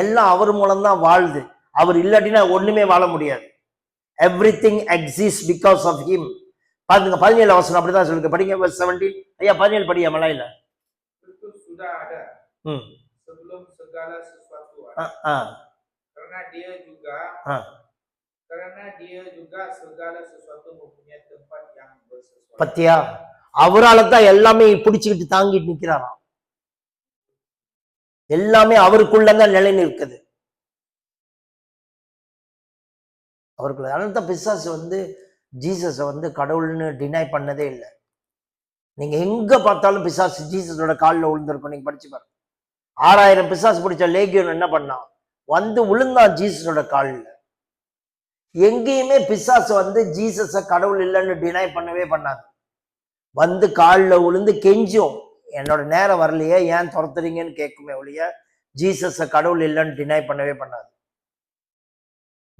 எல்லாம் அவர் மூலம்தான் வாழுது. அவர் இல்லாட்டினா ஒண்ணுமே வாழ முடியாது. Everything exist because of him. பாருங்க 17 வசனம் அப்படிதான் சொல்லுங்க. படிங்க 17. ஐயா 17 படியா மலையில. Sebelum segala sesuatu karena dia juga segala sesuatu mempunyai tempat yang bersesuaian. பத்தியா, அவரால தான் எல்லாமே பிடிச்சுக்கிட்டு தாங்கிட்டு நிக்கிறாராம். எல்லாமே அவருக்குள்ளதான் நிலை நிற்குது, அவருக்குள்ள. அதனால பிசாசு ஜீசஸை கடவுள்னு டினை பண்ணதே இல்லை. நீங்க எங்க பார்த்தாலும் பிசாசு ஜீசஸோட காலில் விழுந்திருக்கும். நீங்க படிச்சு பாருங்க. 6000 பிசாசு பிடிச்ச லேகியோன் என்ன பண்ணான்? விழுந்தான் ஜீசஸோட காலில். எங்கேயுமே பிசாசு ஜீசஸை கடவுள் இல்லைன்னு டினை பண்ணவே பண்ணாது. காலில் விழுந்து கெஞ்சும், என்னோட நேரம் வரலையே, ஏன் துரத்துறீங்கன்னு கேட்குமே ஒழிய ஜீசஸை கடவுள் இல்லைன்னு டினை பண்ணவே பண்ணாது.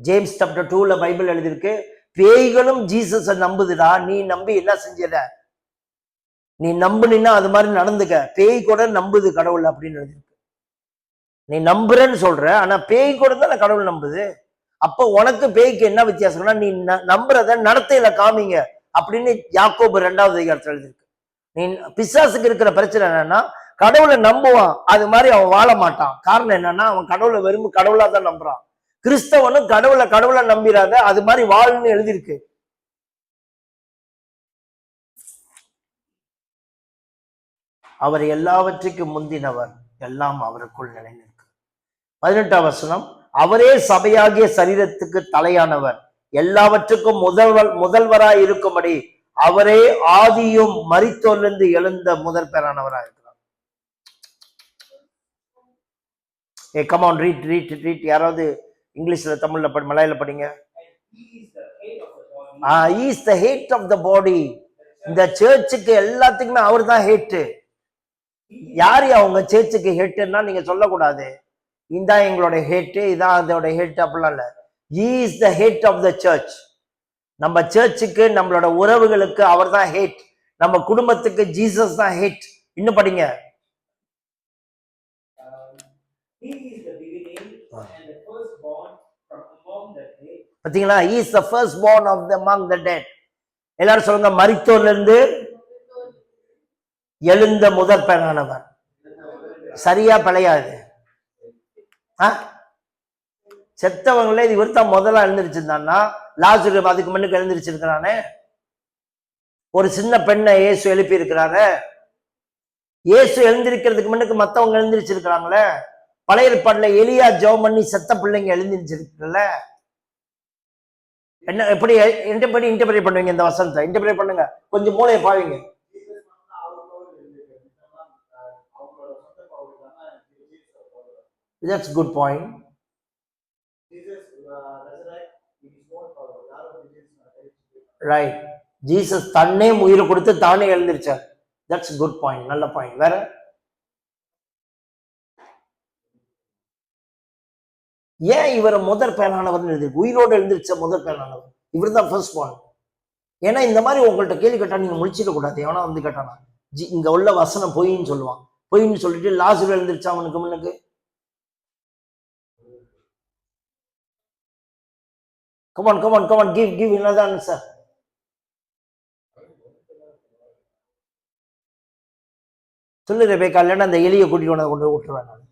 ஜேம்ஸ் சாப்டர் 2ல பைபிள் எழுதியிருக்கு, பேய்களும் ஜீசஸை நம்புதுடா, நீ நம்பி என்ன செஞ்சத? நீ நம்புனா அது மாதிரி நடந்துக்க. பேய் கூட நம்புது கடவுள் அப்படின்னு எழுதியிருக்கு. நீ நம்புறன்னு சொல்ற, ஆனா பேய் கூட தான் கடவுள் நம்புது. அப்ப உனக்கு பேய்க்கு என்ன வித்தியாசம்னா, நீ நம்புறத நடத்தையில காமிங்க அப்படின்னு யாக்கோபு 2வது அதிகாரத்தில் எழுதியிருக்கு. நீ பிசாசுக்கு இருக்கிற பிரச்சனை என்னன்னா, கடவுளை நம்புவான், அது மாதிரி அவன் வாழ மாட்டான். காரணம் என்னன்னா, அவன் கடவுளை வெறும் கடவுளா தான் நம்புறான். கிறிஸ்தவனும் கடவுளை நம்பிராத, அது மாதிரி வாழ்ன்னு எழுதியிருக்கு. அவர் எல்லாவற்றுக்கும் முந்தினவர், எல்லாம் அவருக்குள் நிலைநிற்கும். 18ஆம் வசனம், அவரே சபையாகிய சரீரத்துக்கு தலையானவர், எல்லாவற்றுக்கும் முதல்வராய் இருக்கும்படி அவரே ஆதியும் மரித்தோரிலிருந்து எழுந்த முதற் பேரானவராக இருக்கிறார். Come on, read. யாராவது இங்கிலீஷ்ல தமிழ்ல மலையில படிங்க. he is the head of the body. இந்த சர்ச்சுக்கு எல்லாத்துக்குமே அவர் தான் ஹெட். யாரு அவங்க சர்ச்சுக்கு ஹெட்னா நீங்க சொல்லக்கூடாது, இதான் எங்களோட ஹெட், இதான் அதோட ஹெட் அப்படிலாம் இல்ல. he is the head of the church. நம்ம சர்ச்சுக்கு, நம்மளோட உறவுகளுக்கு அவர் தான் ஹெட். நம்ம குடும்பத்துக்கு ஜீசஸ் தான் ஹெட். இன்னும் படிங்க. பாத்தீங்களா? he is the firstborn of among the dead. எல்லாரும் சொல்லுங்க, மரித்தோர்ல இருந்து எழுந்த முதற் பேரானவர். சரியா பிழையாது? செத்தவங்களே இவர் தான் முதல்ல எழுந்திருச்சிருந்தான்னா, லாசரு அதுக்கு முன்னுக்கு எழுந்திருச்சிருக்கிறானே. ஒரு சின்ன பெண்ணை இயேசு எழுப்பி இருக்கிறாரு. இயேசு எழுந்திருக்கிறதுக்கு முன்னுக்கு மத்தவங்க எழுந்திருச்சிருக்கிறாங்களே. பழைய ஏற்பாடுல எலியா ஜெபம் பண்ணி செத்த பிள்ளைங்க எழுந்திருச்சிருக்குல்ல. என்ன எப்படி இன்டர்பிரேட் பண்ணுவீங்க இந்த வசனத்தை? இன்டர்பிரேட் பண்ணுங்க, கொஞ்சம் மூளையை பாவீங்க. That's good point. Right. Jesus தன்னே உயிரை கொடுத்து தானே எழுந்திருச்சார். That's good point. நல்ல பாயிண்ட். வேற ஏன் இவர் முதற் பேரானவர் எழுதி? உயிரோடு எழுந்திருச்ச முதற் பேரானவர் இவர் தான் ஃபர்ஸ்ட் பார்ன். ஏன்னா இந்த மாதிரி உங்கள்கிட்ட கேள்வி கேட்டா நீங்க முடிச்சிட கூடாது. எவனா கேட்டானா இங்க உள்ள வசனம் பொய்ன்னு சொல்லுவான். பொய்ன்னு சொல்லிட்டு லாசரு எழுந்திருச்சா அவனுக்கு முன்னுக்கு? Come on, give another answer. சொல்லு ரெபேக்கா, இல்லைன்னா அந்த எலியை கூட்டிட்டு கொண்டு விட்டுருவேன் நான்.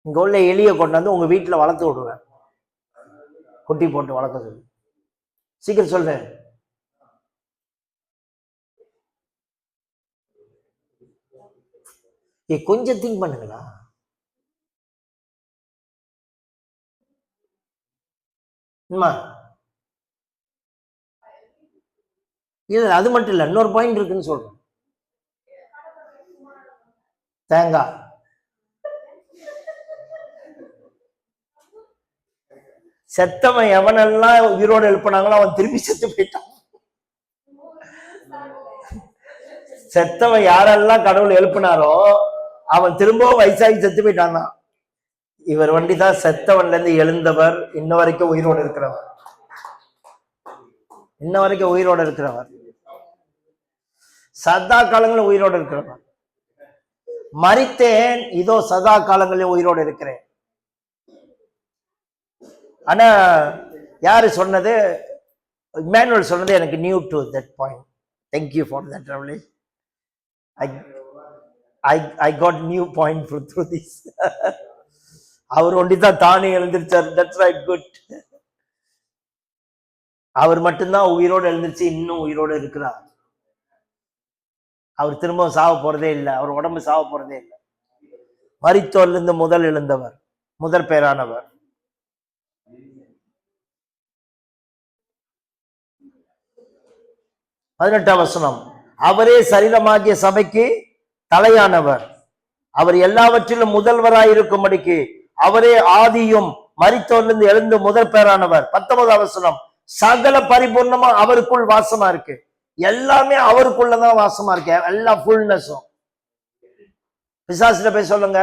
இங்க உள்ள எலியை கொண்டாந்து உங்க வீட்டுல வளர்த்து விடுவேன், குட்டி போட்டு வளர்க்க சொல்லு. சீக்கிரம் சொல்றேன். கொஞ்சம் திங்க் பண்ணுங்களா. இல்ல அது மட்டும் இல்ல, இன்னொரு பாயிண்ட் இருக்குன்னு சொல்றேன். தேங்காய் செத்தவன் எவனெல்லாம் உயிரோடு எழுப்பினாங்களோ அவன் திரும்பி செத்து போயிட்டான். செத்தவன் யாரெல்லாம் கடவுள் எழுப்பினாரோ அவன் திரும்பவும் வயசாகி செத்து போயிட்டான். இவர் வண்டிதான் செத்தவன்ல இருந்து எழுந்தவர், இன்ன வரைக்கும் உயிரோடு இருக்கிறவர், இன்ன வரைக்கும் உயிரோடு இருக்கிறவர், சதா காலங்களில் உயிரோடு இருக்கிறவர். மரித்தேன், இதோ சதா காலங்களில் உயிரோடு இருக்கிறேன். ஆனா யாரு சொன்னது? இம்மானுவேல் சொன்னது எனக்கு new to that point. Thank you for that revelation. I got new point through this. அவர் ஒண்டிதான் தானே எழுந்திருச்சார். That's right, good. அவர் மட்டும்தான் உயிரோடு எழுந்திருச்சு, இன்னும் உயிரோடு இருக்கிறார். அவர் திரும்ப சாவ போறதே இல்லை, அவர் உடம்பு சாவ போறதே இல்லை. மரித்தோர்ல இருந்து முதல் எழுந்தவர், முதற் பேரானவர். பதினெட்டாம் வசனம், அவரே சரீரமாகிய சபைக்கு தலையானவர், அவர் எல்லாவற்றிலும் முதல்வராயிருக்கும்படிக்கு அவரே ஆதியும் மரித்தோர்லிருந்து எழுந்து முதல் பேரானவர். 19ஆம் வசனம், சகல பரிபூர்ணமா அவருக்குள் வாசமா இருக்கு. எல்லாமே அவருக்குள்ளதான் வாசமா இருக்கு, எல்லா ஃபுல்னஸும். பிசாசிட்ட போய் சொல்லுங்க,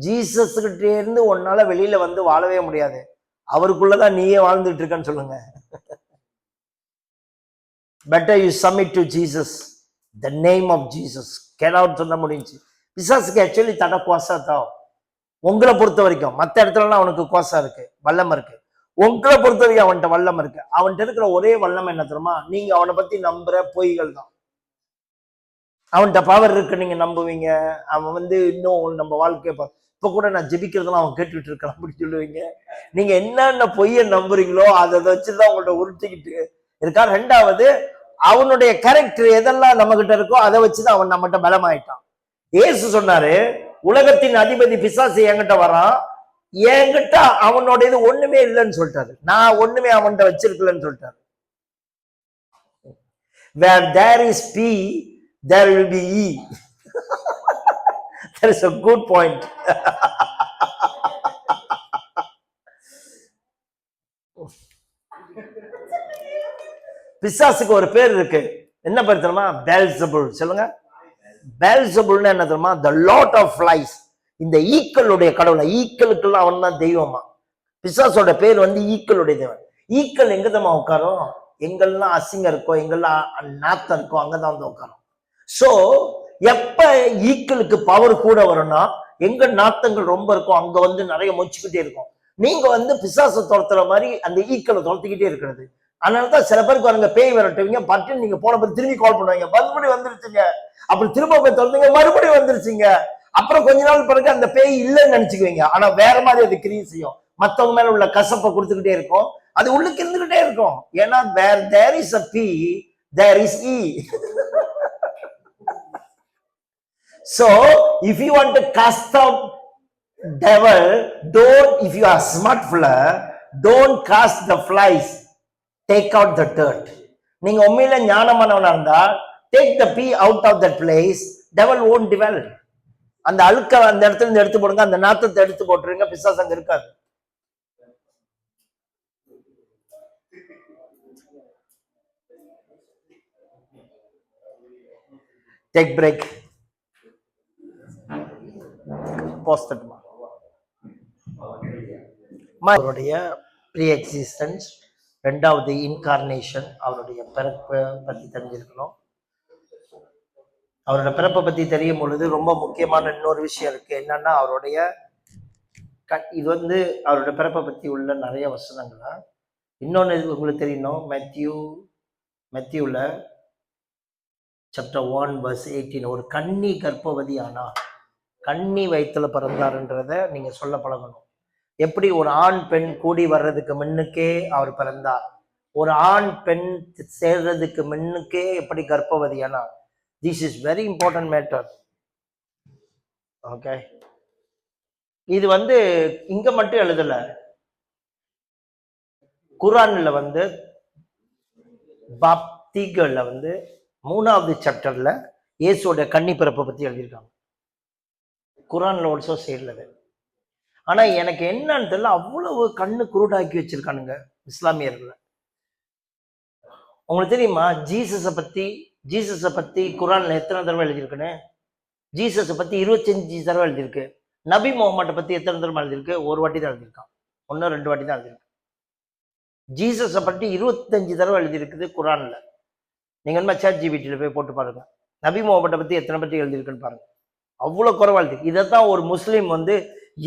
ஜீசஸ் கிட்ட இருந்து உன்னால வெளியில வந்து வாழவே முடியாது, அவருக்குள்ளதான் நீயே வாழ்ந்துட்டு இருக்கன்னு சொல்லுங்க. Better you submit to Jesus, the name of Jesus. Get out சொல்ல முடிஞ்சு. பிசாசுக்கு ஆக்சுவலி தட கோசா தான். உங்களை பொறுத்த வரைக்கும் மற்ற இடத்துலலாம் அவனுக்கு கோசா இருக்கு, வல்லம் இருக்கு. உங்களை பொறுத்த வரைக்கும் அவன்கிட்ட வல்லம் இருக்கு. அவன்கிட்ட இருக்கிற ஒரே வல்லம் என்ன தெரியுமா? நீங்க அவனை பத்தி நம்புற பொய்கள் தான். அவன்கிட்ட பவர் இருக்கு, நீங்க நம்புவீங்க. அவன் இன்னும் நம்ம வாழ்க்கைய இப்ப கூட நான் ஜெபிக்கிறதெல்லாம் அவன் கேட்டுட்டு இருக்கான் அப்படின்னு சொல்லுவீங்க. நீங்க என்னென்ன பொய்ய நம்புறீங்களோ அதை வச்சுதான் உங்கள்ட்ட உருட்டிக்கிட்டு இருக்கா. ரெண்டாவது, அவனுடைய கேரக்டர் எதெல்லாம் நம்ம கிட்ட இருக்கோ அதை வச்சுதான் அவன் நம்மகிட்ட பலமாயிட்டான். இயேசு சொன்னாரு, உலகத்தின் அதிபதி பிசாசு என்கிட்ட வரான், என்கிட்ட அவனோட இது ஒண்ணுமே இல்லைன்னு சொல்லிட்டாரு. நான் ஒண்ணுமே அவன்கிட்ட வச்சிருக்கலன்னு சொல்லிட்டாரு. Where there is P, there will be E. That is a good point. பிசாசுக்கு ஒரு பேர் இருக்கு, என்ன பேர் தெரியுமா? பெல்செபூல். சொல்லுங்க, பெல்செபூல்னா என்ன தெரியுமா? the lord of flies. இந்த ஈக்களுடைய கடவுளை, ஈக்களுக்கெல்லாம் அவன் தான் தெய்வமா. பிசாசோட பேர் ஈக்களுடைய தெய்வம். ஈக்கள் எங்க தான் உட்காரும்? எங்கெல்லாம் அசிங்கம் இருக்கோ, எங்கெல்லாம் நாத்தம் இருக்கோ, அங்கதான் வந்து உட்காரும். சோ எப்ப ஈக்களுக்கு பவர் கூட வரும்னா, எங்க நாத்தங்கள் ரொம்ப இருக்கும் அங்க நிறைய மொச்சுக்கிட்டே இருக்கும். நீங்க பிசாசை துரத்துற மாதிரி அந்த ஈக்களை துரத்திக்கிட்டே இருக்கிறது. அதனாலதான் சில பேருக்கு பாருங்க, பேய் விரட்டுவீங்க, பட்டு நீங்க போன பிறகு திரும்பி கால் பண்ணுவாங்க, மறுபடியும் வந்துருச்சுங்க. அப்படி திரும்ப போய் திறந்தீங்க, மறுபடியும் வந்துருச்சுங்க. அப்புறம் கொஞ்ச நாள் பிறகு அந்த பேய் இல்லைன்னு நினைச்சுக்குவீங்க. ஆனா வேற மாதிரி அது கிரியை செய்யும், மத்தவங்க மேல உள்ள கசப்பை கொடுத்துக்கிட்டே இருக்கும், அது உள்ளுக்கு இருந்துகிட்டே இருக்கும். ஏன்னா where there is a P, there is E. So if you want to cast out devil, don't, if you are smart fella, don't cast the flies, take out the dirt. நீங்க உண்மையில ஞானமானவனா இருந்தா, take the P out of that place, devil won't dwell. அந்த அழுக்க அந்த இடத்துல இருந்து எடுத்து போடுங்க, அந்த நாத்தத்தை எடுத்து போட்டுருங்க, பிசாசு அங்க இருக்காது. Take break. அவருடைய ப்ரீ எக்ஸிஸ்டன்ஸ், ரெண்டாவது இன்கார்னேஷன், அவருடைய பிறப்பை பத்தி தெரிஞ்சிருக்கணும். அவரோட பிறப்பை பத்தி தெரியும் பொழுது ரொம்ப முக்கியமான இன்னொரு விஷயம் இருக்கு. என்னன்னா, அவருடைய இது அவரோட பிறப்பை பத்தி உள்ள நிறைய வசனங்களா. இன்னொன்னு உங்களுக்கு தெரியணும், மேத்யூ மெத்தியூல சாப்டர் 1 verse 18, ஒரு கன்னி கர்ப்பவதி ஆனா, கன்னி வயிற்றுல பிறந்தாருன்றத நீங்க சொல்ல பழகணும். எப்படி ஒரு ஆண் பெண் கூடி வர்றதுக்கு முன்னுக்கே அவர் பிறந்தார், ஒரு ஆண் பெண் சேர்றதுக்கு முன்னுக்கே எப்படி கர்ப்பவதி ஆனா. This is very important matter. Okay, இது இங்க மட்டும் எழுதல, குரான்ல பாப்திகள்ல 3வது சாப்டர்ல இயேசுவோட கன்னி பிறப்பை பத்தி எழுதியிருக்காங்க. குரான்ல ஆல்சோ சேர்லது. ஆனா எனக்கு என்னன்னு தெரியல, அவ்வளவு கண்ணு குருடாக்கி வச்சிருக்கானுங்க இஸ்லாமியர்கள். உங்களுக்கு தெரியுமா ஜீசஸை பத்தி குரான்ல எத்தனை தடவை எழுதியிருக்குன்னு? ஜீசஸை பத்தி 25 தடவை எழுதியிருக்கு. நபி முகமதை பத்தி எத்தனை தடவை எழுதியிருக்கு? ஒரு வாட்டி தான் எழுதியிருக்கான், 1-2 வாட்டி தான் எழுதியிருக்கு. ஜீசஸை பற்றி 25 தடவை எழுதியிருக்குது குரான்ல. நீங்க ChatGPT போய் போட்டு பாருங்க, நபி முகமதை பத்தி எத்தனை பத்தி எழுதியிருக்குன்னு பாருங்க. அவ்வளவு குறைவா எழுதி. இதைத்தான் ஒரு முஸ்லீம்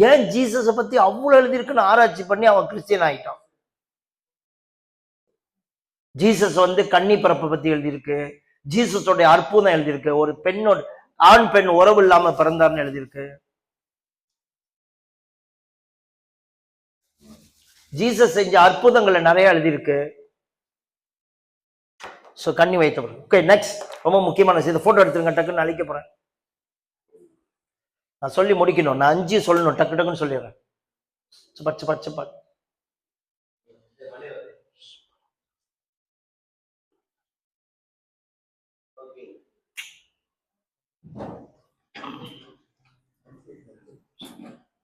ஏன் ஜீசஸை பத்தி அவ்வளவு எழுதியிருக்குன்னு ஆராய்ச்சி பண்ணி அவன் கிறிஸ்டியன் ஆயிட்டான். ஜீசஸ் கன்னி பிறப்பை பத்தி எழுதியிருக்கு, ஜீசஸோட அற்புதம் எழுதியிருக்கு, ஒரு பெண்ணோட ஆண் பெண் உறவு இல்லாம பிறந்தார்னு எழுதியிருக்கு. ஜீசஸ் செஞ்ச அற்புதங்களை நிறைய எழுதியிருக்கு. சோ கன்னி வைத்தவர். ஓகே, நெக்ஸ்ட் ரொம்ப முக்கியமான விஷயம், போட்டோ எடுத்துருங்க, டக்குன்னு அழிக்க போறேன். நான் சொல்லி முடிக்கணும், நான் 5 சொல்லணும், டக்கு டக்குன்னு சொல்லிடுறேன்.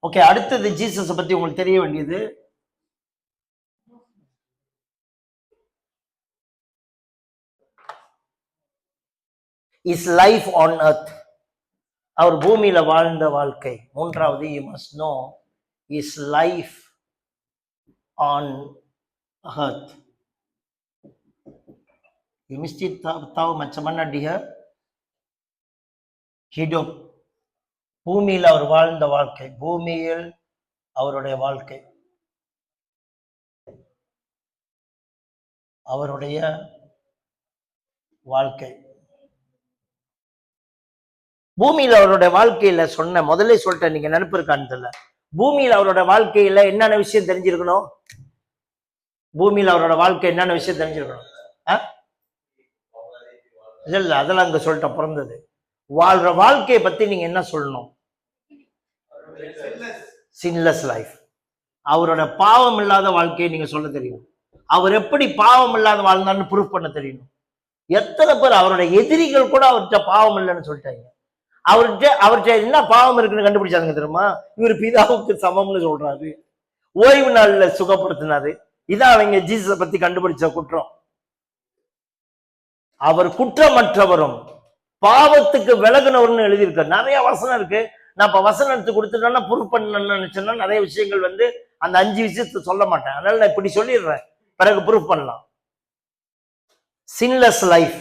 ஓகே, அடுத்தது ஜீசஸ் பத்தி உங்களுக்கு தெரிய வேண்டியது, இஸ் லைஃப் ஆன் எர்த். அவர் பூமியில வாழ்ந்த வாழ்க்கை. 3வது, you must know is life on earth. You mesti tahu macam mana dia hidup. பூமியில் அவர் வாழ்ந்த வாழ்க்கை, பூமியில் அவருடைய வாழ்க்கை, அவருடைய வாழ்க்கை. பூமியில் அவருடைய வாழ்க்கையில சொன்ன முதல்ல சொல்லிட்டேன், நீங்க நினைப்பு இருக்கான்னு தெரியல. பூமியில் அவரோட வாழ்க்கையில என்னென்ன விஷயம் தெரிஞ்சிருக்கணும்? பூமியில் அவரோட வாழ்க்கை என்னென்ன விஷயம் தெரிஞ்சிருக்கணும்? இல்ல, அதெல்லாம் அங்க சொல்லிட்ட, பிறந்தது வாழ்ற வாழ்க்கையை பத்தி நீங்க என்ன சொல்லணும்? Sinless life. அவரோட பாவம் இல்லாத வாழ்க்கையை நீங்க சொல்ல தெரியும். அவர் எப்படி பாவம் இல்லாத வாழ்ந்தான்னு ப்ரூஃப் பண்ண தெரியும். எத்தனை பேர் அவரோட எதிரிகள் கூட அவர்கிட்ட பாவம் இல்லைன்னு சொல்லிட்டாங்க. அவர்கிட்ட என்ன பாவம் இருக்குன்னு கண்டுபிடிச்சாங்க தெரியுமா? இவர் பிதாவுக்கு சமம்னு சொல்றாரு, ஓய்வு நாள்ல சுகப்படுத்தினாரு. இதான் அவங்க ஜீசஸை பத்தி கண்டுபிடிச்ச குற்றம். அவர் குற்றமற்றவரும் பாவத்துக்கு விலகுனவர்னு எழுதியிருக்க நிறைய வசனம் இருக்கு. நான் இப்ப வசனம் எடுத்து கொடுத்துட்டேன்னா ப்ரூஃப் பண்ணணும்னு நினைச்சேன்னா நிறைய விஷயங்கள் அந்த 5 விஷயத்தை சொல்ல மாட்டேன். அதனால நான் இப்படி சொல்லிடுறேன், பிறகு ப்ரூஃப் பண்ணலாம். Sinless life.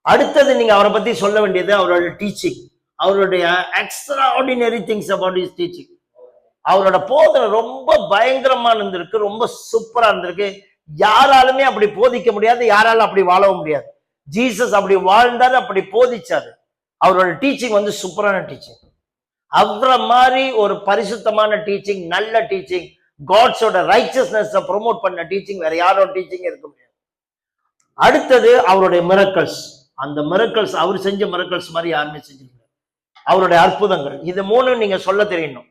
அடுத்தது நீங்க அவரை பத்தி சொல்ல வேண்டியது அவரோட டீச்சிங், அவருடைய extra ordinary things about his teaching. அவரோட போதனை ரொம்ப பயங்கரமா இருந்திருக்கு, ரொம்ப சூப்பரா இருந்திருக்கு. யாராலுமே அப்படி போதிக்க முடியாது, யாராலும் அப்படி வாழவும் முடியாது. ஜீசஸ் அப்படி வாழ்ந்தாரு, அப்படி போதிச்சாரு. அவரோட டீச்சிங் சூப்பரான டீச்சிங். அவரை மாதிரி ஒரு பரிசுத்தமான டீச்சிங், நல்ல டீச்சிங், காட்ஸோட ரைச்சஸ்னஸ் ப்ரொமோட் பண்ண டீச்சிங் வேற யாரோட டீச்சிங் இருக்க முடியாது. அடுத்தது அவருடைய மிரக்கல்ஸ். அந்த மிரக்கல்ஸ் அவர் செஞ்ச மிரக்கல்ஸ் மாதிரி யாருமே செஞ்சிருக்க. அவருடைய அற்புதங்கள், இது 3 நீங்க சொல்ல தெரியணும்.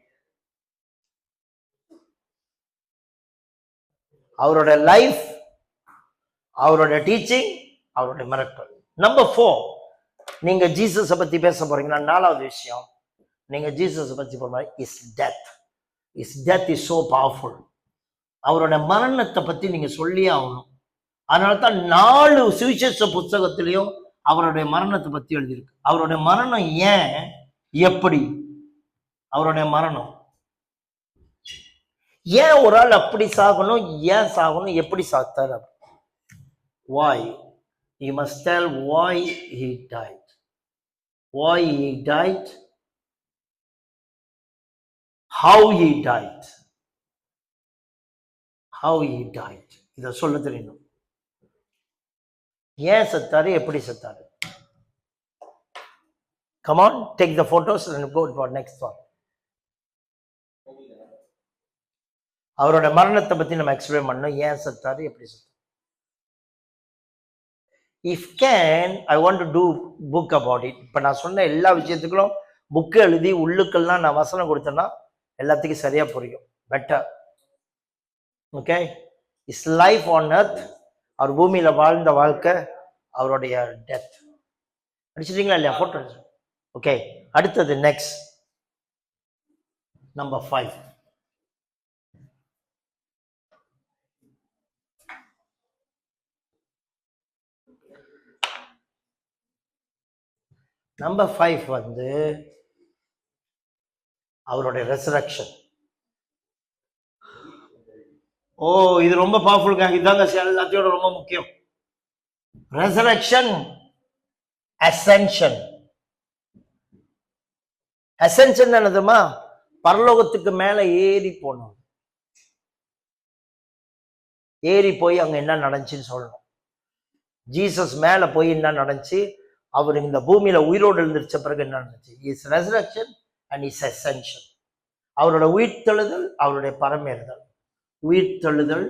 அவரோட லைஃப், அவரோட டீச்சிங், அவருடைய மிரக்கல். நம்பர் 4, நீங்க ஜீசஸை பத்தி பேச போறீங்கன்னா 4வது விஷயம் நீங்க ஜீசஸை பத்தி போற is death. Is death is so powerful. அவரோட மரணத்தை பத்தி நீங்க சொல்லியே ஆகணும். அதனால்தான் 4 சுவிசேஷ புத்தகத்திலையும் அவருடைய மரணத்தை பத்தி எழுதியிருக்கு. அவருடைய மரணம் ஏன், எப்படி, அவருடைய மரணம் ஏன் ஒரு ஆள் அப்படி சாகணும், ஏன் சாகணும், எப்படி சாத்தாரு, why you must tell why he died, why he died, how he died, how he died. இத சொல்ல தெரியணும். ஏன் செத்தாரு, எப்படி செத்தாரு? Come on, take the photos and go for next one. அவரோட மரணத்தை பத்தி நம்ம எக்ஸ்பிளைன் பண்ணோம். ஏன் செத்தாரு, எப்படி செத்தாரு? If can I want to do book about it. இப்போ நான் சொன்ன எல்லா விஷயத்துக்கும் புக்கு எழுதி உள்ளுக்கெல்லாம் நான் வசனம் கொடுத்தேன்னா எல்லாத்துக்கும் சரியா புரியும். Better. Okay, his life on earth. அவர் பூமியில வாழ்ந்த வாழ்க்கை, அவருடைய டெத். அடிச்சிட்டீங்களா இல்லையா? போட்டோ. ஓகே, அடுத்தது நெக்ஸ்ட் நம்பர் 5. நம்பர் 5 வந்து அவருடைய ரெசரக்ஷன். ஓ, இது ரொம்ப பவர்ஃபுல்ங்க. இதாங்க எல்லாத்தையோட ரொம்ப முக்கியம். Resurrection, Ascension. அசென்ஷன் என்னதுமா? பரலோகத்துக்கு மேல ஏறி போனோம். ஏறி போய் அங்க என்ன நடந்துச்சுன்னு சொல்லணும். ஜீசஸ் மேல போய் என்ன நடந்துச்சு, அவர் இந்த பூமியில உயிரோடு எழுந்திருச்ச பிறகு என்ன நடந்துச்சு? Is resurrection and is Ascension. அவரோட உயிர்த்தெழுதல், அவருடைய பரமேறுதல். உயிர்த்தெழுதல்,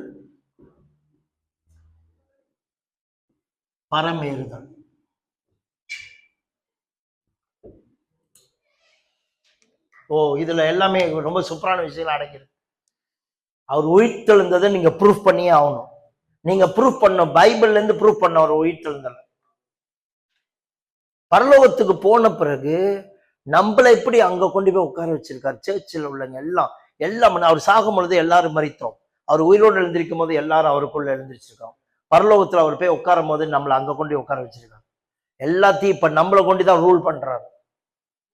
பரமேறுதல். ஓ, இதுல எல்லாமே ரொம்ப சூப்பரான விஷயங்கள் அடங்கிருக்கு. அவர் உயிர்த்தெழுந்ததை நீங்க ப்ரூஃப் பண்ணியே ஆகணும். நீங்க ப்ரூஃப் பண்ண, பைபிள்ல இருந்து ப்ரூஃப் பண்ண ஒரு உயிர்த்தெழுந்தல். பரலோகத்துக்கு போன பிறகு நம்மளை எப்படி அங்க கொண்டு போய் உட்கார வச்சிருக்காரு. சர்ச்சில் உள்ளவங்க எல்லாம் அவர் சாகும் பொழுது எல்லாரும் மரித்தோம். அவர் உயிரோடு எழுந்திருக்கும் போது எல்லாரும் அவருக்குள்ள எழுந்திருச்சிருக்கோம். பரலோகத்துல அவர் போய் உட்காரும் போது நம்மளை அங்க கொண்டு உட்கார வச்சிருக்காங்க. எல்லாத்தையும் இப்ப நம்மளை கொண்டுதான் ரூல் பண்றாரு.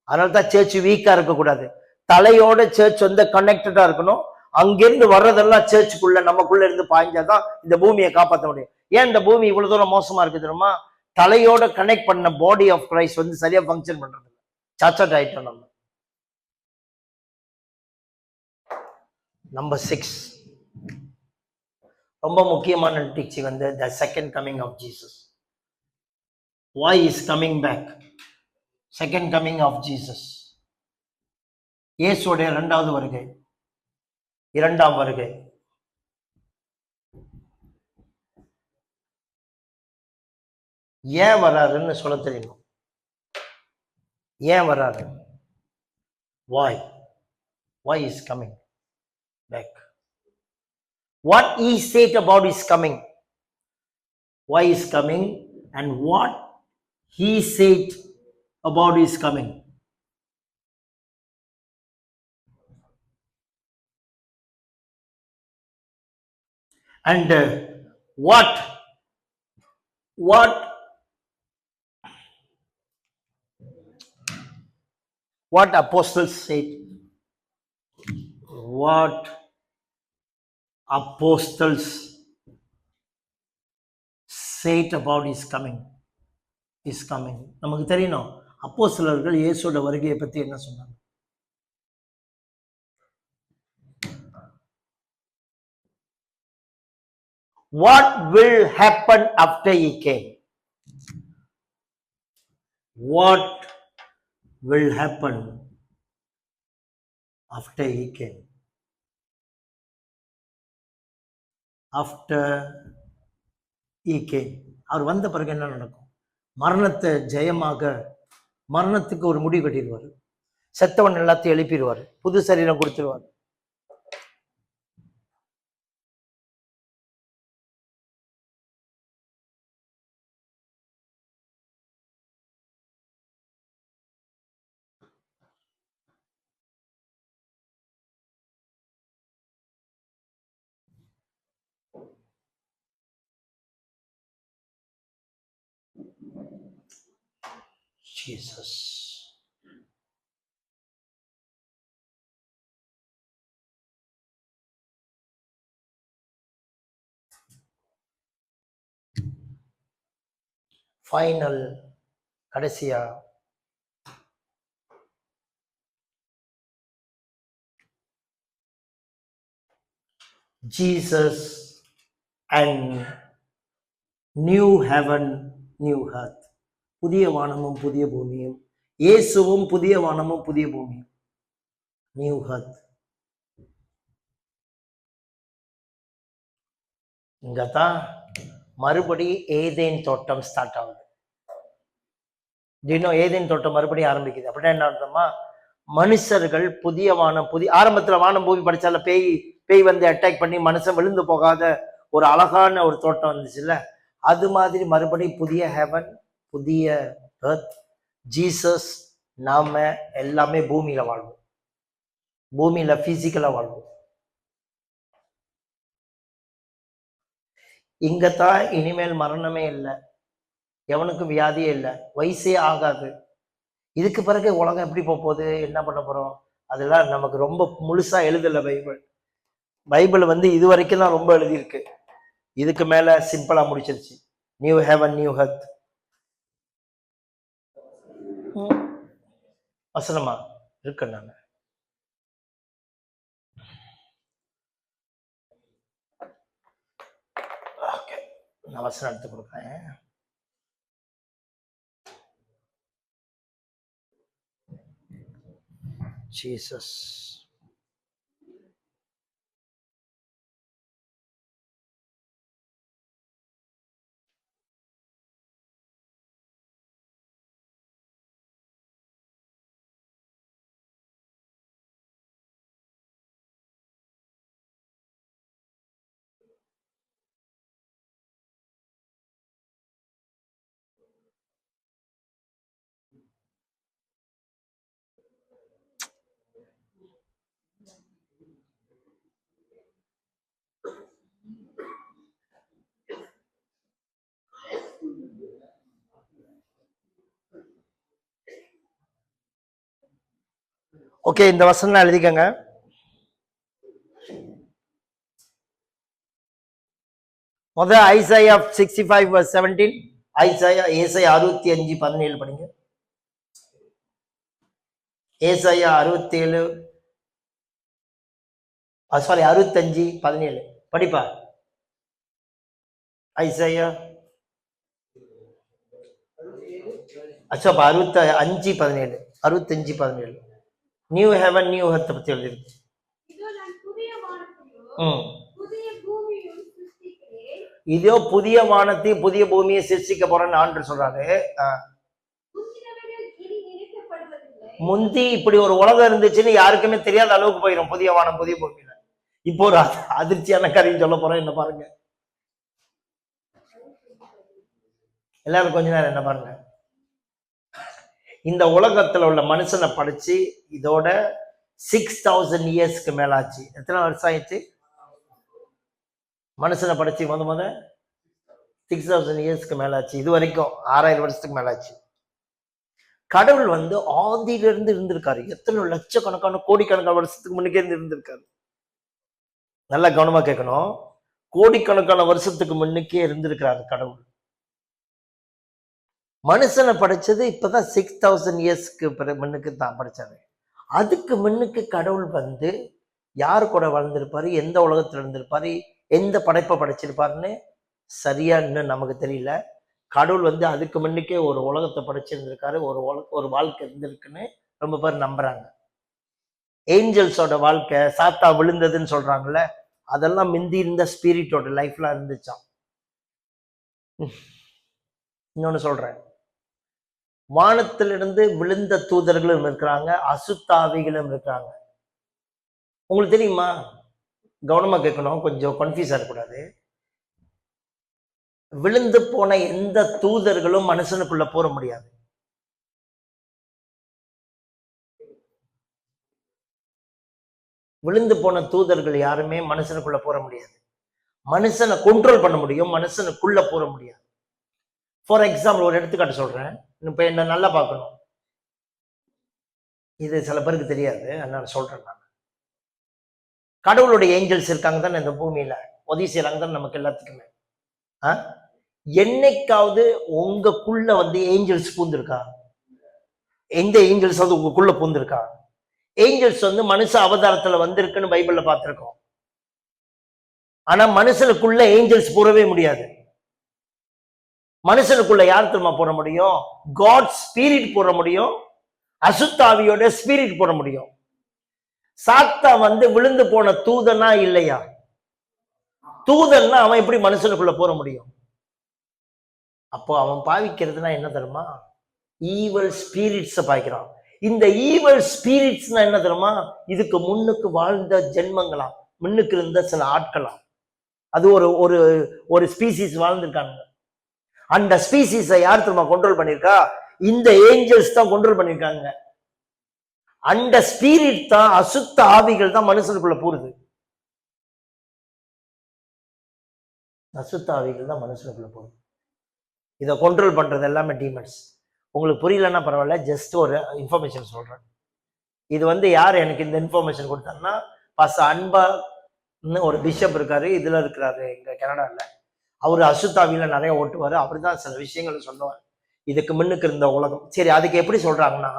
அதனால்தான் சர்ச் வீக்கா இருக்கக்கூடாது. தலையோட சர்ச் வந்து கனெக்டடா இருக்கணும். அங்கிருந்து வர்றதெல்லாம் சர்ச்சுக்குள்ள, நமக்குள்ள இருந்து பாய்ஞ்சாதான் இந்த பூமியை காப்பாற்ற முடியும். ஏன் இந்த பூமி இவ்வளவு தூரம் மோசமா இருக்கு தெரியுமா? தலையோட கனெக்ட் பண்ண பாடி ஆஃப் கிரைஸ்ட் வந்து சரியா ஃபங்க்ஷன் பண்றது. சார்ட் ஆயிட்டோம் நம்ம. நம்பர் 6 ரொம்ப முக்கியமான டீச்சிங் வந்து the second coming of Jesus. why is coming back? Second coming of Jesus, இயேசுடைய இரண்டாவது வருகை, இரண்டாம் வருகை. ஏன் வராருன்னு சொல்ல தெரியும். ஏன் வராரு? why is coming back? What he said about his coming, why is coming, and what he said about his coming. And what apostles said, what apostles said about his coming. நமக்கு தெரியணும் அப்போஸ்தலர்கள் இயேசுவோட வருகையை பத்தி என்ன சொன்னாங்க. What will happen after he came? What will happen after he came? After he came, அவர் வந்த பிறகு என்ன நடக்கும்? மரணத்தை ஜெயமாக, மரணத்துக்கு ஒரு முடிவு கட்டிடுவார். செத்தவன் எல்லாத்தையும் எழுப்பிடுவார். புது சரீரம் கொடுத்துருவார். Jesus. ஃபைனல், கடைசியா Jesus and new heaven new earth, புதிய வானமும் புதிய பூமியும், இயேசுவும் புதிய வானமும் புதிய பூமியும், நியூ ஹர்த். இங்கதான் மறுபடி ஏதேன் தோட்டம் ஸ்டார்ட் ஆகுது. தினம் ஏதேன் தோட்டம் மறுபடியும் ஆரம்பிக்குது. அப்படின்னா என்ன அர்த்தமா, மனுஷர்கள் புதிய வானம் ஆரம்பத்துல வானம் பூமி படிச்சால பேய் வந்து அட்டாக் பண்ணி மனுஷன் விழுந்து போகாத ஒரு அழகான ஒரு தோட்டம் வந்துச்சுல்ல, அது மாதிரி மறுபடியும் புதிய ஹெவன் புதிய எர்த், ஜீசஸ், நாம எல்லாமே பூமியில வாழ்வோம், பூமியில பிசிக்கலா வாழ்வோம். இங்கத்தான் இனிமேல் மரணமே இல்லை, எவனுக்கும் வியாதியே இல்லை, வயசே ஆகாது. இதுக்கு பிறகு உலகம் எப்படி போகுது, என்ன பண்ண போறோம், அதெல்லாம் நமக்கு ரொம்ப முழுசா எழுதல பைபிள் வந்து இது வரைக்கும் தான் ரொம்ப எழுதியிருக்கு. இதுக்கு மேல சிம்பிளா முடிச்சிருச்சு. New heaven new earth. வசனமா இருக்கு. நான் வசனம் எடுத்து கொடுக்குறேன். ஜீசஸ் ஓகே, இந்த வசனம் எழுதிக்கங்க. முதல் ஐசாயா 65:17, ஏசாயா 65:17 படிங்க. ஏசாயா 65:17 படிப்பா. Isaiah 65:17 65:17 new heaven new hearth பத்தி எழுதிருக்கு. இதோ புதிய வானத்தையும் புதிய பூமியை சிருஷ்டிக்க போறேன்னு ஆண்டு சொல்றாரு. முந்தி இப்படி ஒரு உலகம் இருந்துச்சுன்னு யாருக்குமே தெரியாத அளவுக்கு போயிடும் புதிய வானம் புதிய பூமியில. இப்போ ஒரு அதிர்ச்சியான கதையும் சொல்ல போறேன், என்ன பாருங்க எல்லாரும் கொஞ்ச நேரம் என்ன பாருங்க. இந்த உலகத்துல உள்ள மனுஷனை படிச்சு இதோட 6000 இயர்ஸ்க்கு மேலாச்சு. எத்தனை வருஷம் ஆயிடுச்சு மனுஷனை படிச்சு? முத 6000 இயர்ஸ்க்கு மேலாச்சு. இது வரைக்கும் 6000 வருஷத்துக்கு மேலாச்சு. கடவுள் வந்து ஆதியிலிருந்து இருந்திருக்காரு. எத்தனை லட்சக்கணக்கான கோடிக்கணக்கான வருஷத்துக்கு முன்னுக்கே இருந்திருக்காரு. நல்லா கவனமா கேட்கணும். கோடிக்கணக்கான வருஷத்துக்கு முன்னுக்கே இருந்திருக்கிறாரு கடவுள். மனுஷனை படைச்சது இப்பதான் 6000 இயர்ஸ்க்கு முன்னுக்கு தான் படைச்சாரு. அதுக்கு முன்னுக்கு கடவுள் வந்து யாரு கூட வாழ்ந்திருப்பாரு, எந்த உலகத்துல இருந்திருப்பாரு, எந்த படைப்பை படைச்சிருப்பாருன்னு சரியா இன்னும் நமக்கு தெரியல. கடவுள் வந்து அதுக்கு முன்னுக்கே ஒரு உலகத்தை படைச்சிருந்திருக்காரு, ஒரு வாழ்க்கை இருந்திருக்குன்னு ரொம்ப பேர் நம்புறாங்க. ஏஞ்சல்ஸோட வாழ்க்கை சாத்தா விழுந்ததுன்னு சொல்றாங்கல்ல, அதெல்லாம் மிந்தி இருந்த ஸ்பிரிட்டோட லைஃப்ல இருந்துச்சான். இன்னொன்னு சொல்றேன், வானத்திலிருந்து விழுந்த தூதர்களும் இருக்கிறாங்க, அசுத்தாவிகளும் இருக்கிறாங்க. உங்களுக்கு தெரியுமா? கவனமா கேட்கணும், கொஞ்சம் கன்ஃபியூஸ் ஆகக்கூடாது. விழுந்து போன எந்த தூதர்களும் மனுஷனுக்குள்ள போற முடியாது. விழுந்து போன தூதர்கள் யாருமே மனுஷனுக்குள்ள போற முடியாது. மனுஷனை கண்ட்ரோல் பண்ண முடியும், மனுஷனுக்குள்ள போற முடியாது. ஃபார் எக்ஸாம்பிள் ஒரு எடுத்துக்காட்டு சொல்றேன், இப்ப என்ன நல்லா பார்க்கணும். இது சில பேருக்கு தெரியாது, அதனால சொல்றேன் நான். கடவுளுடைய ஏஞ்சல்ஸ் இருக்காங்க தானே இந்த பூமியில, உதவி செய்யறாங்க தானே நமக்கு எல்லாத்துக்குமே. என்னைக்காவது உங்களுக்குள்ள வந்து ஏஞ்சல்ஸ் பூந்திருக்கா? எந்த ஏஞ்சல்ஸ் வந்து உங்களுக்குள்ள பூந்திருக்கா? ஏஞ்சல்ஸ் வந்து மனுஷ அவதாரத்துல வந்திருக்குன்னு பைபிள்ல பார்த்திருக்கோம். ஆனா மனுஷனுக்குள்ள ஏஞ்சல்ஸ் பூரவே முடியாது. மனுஷனுக்குள்ள யார் தெரியுமா போட முடியும்? காட் ஸ்பிரிட் போட முடியும், அசுத்தாவியோட ஸ்பிரிட் போட முடியும். சாத்தா வந்து விழுந்து போன தூதனா இல்லையா? தூதன்னா அவன் எப்படி மனுஷனுக்குள்ள போற முடியும்? அப்போ அவன் பாவிக்கிறதுனா என்ன தெரியுமா? ஈவல் ஸ்பிரிட்ஸ் பாய்க்கிறான். இந்த ஈவல் ஸ்பிரிட்ஸ்னா என்ன தெரியுமா? இதுக்கு முன்னுக்கு வாழ்ந்த ஜென்மங்களாம், முன்னுக்கு இருந்த சில ஆட்களாம். அது ஒரு ஒரு ஒரு ஸ்பீசிஸ் வாழ்ந்திருக்காங்க. அந்த ஸ்பீசிஸை யார் தெரியுமா கண்ட்ரோல் பண்ணிருக்கா? இந்த ஏஞ்சல்ஸ் தான் கண்ட்ரோல் பண்ணிருக்காங்க. அந்த ஸ்பிரிட் தான், அசுத்த ஆவிகள் தான் மனுஷனுக்குள்ள போறது. அசுத்த ஆவிகள் தான் மனுஷனுக்குள்ள போகுது. இதை கண்ட்ரோல் பண்றது எல்லாமே டீமன்ஸ். உங்களுக்கு புரியலன்னா பரவாயில்ல, ஜஸ்ட் ஒரு இன்ஃபர்மேஷன் சொல்றேன். இது வந்து யார் எனக்கு இந்த இன்ஃபர்மேஷன் கொடுத்தாங்கன்னா, பாஸ்டர் அன்பான்னு ஒரு பிஷப் இருக்காரு, இதுல இருக்கிறாரு இங்க கனடால. அவரு அசுத்தாவியில நிறைய ஓட்டுவாரு. அப்படிதான் சில விஷயங்களை சொல்லுவார். இதுக்கு முன்னுக்கு இருந்த உலகம். சரி, அதுக்கு எப்படி சொல்றாங்கன்னா,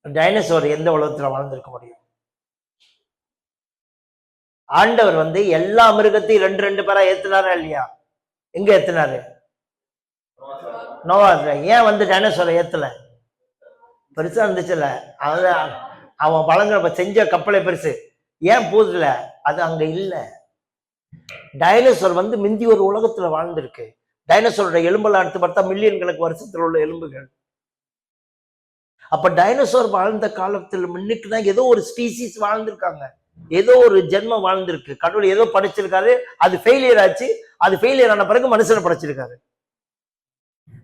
டைனோசர் எந்த உலகத்துல வாழ்ந்திருக்க முடியும்? ஆண்டவர் வந்து எல்லா மிருகத்தையும் ரெண்டு ரெண்டு பேரா ஏத்துனாரா இல்லையா? எங்க ஏத்துனாரு? நோவாத்துல. ஏன் வந்து டைனோசரை ஏத்தல? பெருசா இருந்துச்சுல்ல, அவன் பழங்க செஞ்ச கப்பலை பெருசு. ஏன் போதுல? அது அங்க இல்ல. டைனோசர் வந்து மிந்தி ஒரு உலகத்துல வாழ்ந்திருக்கு. டைனோசரோட எலும்பெல்லாம் எடுத்து பார்த்தா மில்லியன் கணக்கு வருஷத்துல உள்ள எலும்புகள். அப்ப டைனோசர் வாழ்ந்த காலத்துல முன்னுக்குதான் ஏதோ ஒரு ஸ்பீசிஸ் வாழ்ந்திருக்காங்க, ஏதோ ஒரு ஜென்மம் வாழ்ந்திருக்கு. கடவுள் ஏதோ படைச்சிருக்காரு, அது ஃபெயிலியர் ஆச்சு. அது ஃபெயிலியர் ஆன பிறகு மனுஷனை படைச்சிருக்காரு.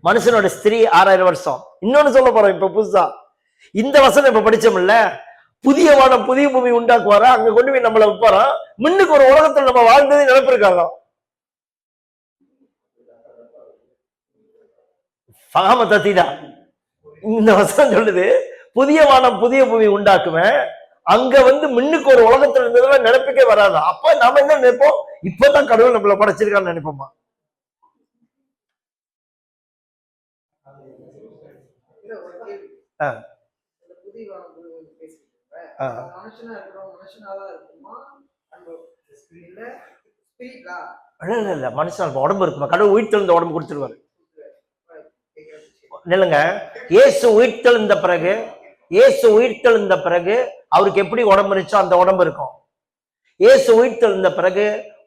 மனுஷனோட ஸ்திரீ 6000 வருஷம். இன்னொன்னு சொல்ல போறோம் இப்ப புதுசா, இந்த வசனம் இப்ப படிச்சோம்ல, புதிய வானம் புதிய பூமி உண்டாக்குவாரா, அங்க கொண்டு போய் நம்மள வைப்பாராம். முன்னுக்கு ஒரு உலகத்துல நம்ம வாழ்ந்ததே நினைப்பிருக்காங்க. பகாம தத்திதா இந்த வசனம் சொல்லுது, புதிய வானம் புதிய பூமி உண்டாக்குவேன். அங்க வந்து முன்னுக்கு ஒரு உலகத்துல இருந்ததெல்லாம் நினைப்புக்கே வராது. அப்ப நாம என்ன நினைப்போம்? இப்பதான் கடவுள் நம்மள படைச்சிருக்கான்னு நினைப்போமா? இல்ல மனுஷன் உடம்பு இருக்குமா? கடவுள் உயிர்த்தெழுந்த உடம்பு கொடுத்துருவாரு. இல்லைங்க, இயேசு உயிர்த்தெழுந்த பிறகு, இயேசு உயிர்த்தெழுந்த பிறகு அவருக்கு எப்படி உடம்பு இருந்துச்சோ அந்த உடம்பு இருக்கும். இயேசு உயிர்த்தெழுந்த பிறகு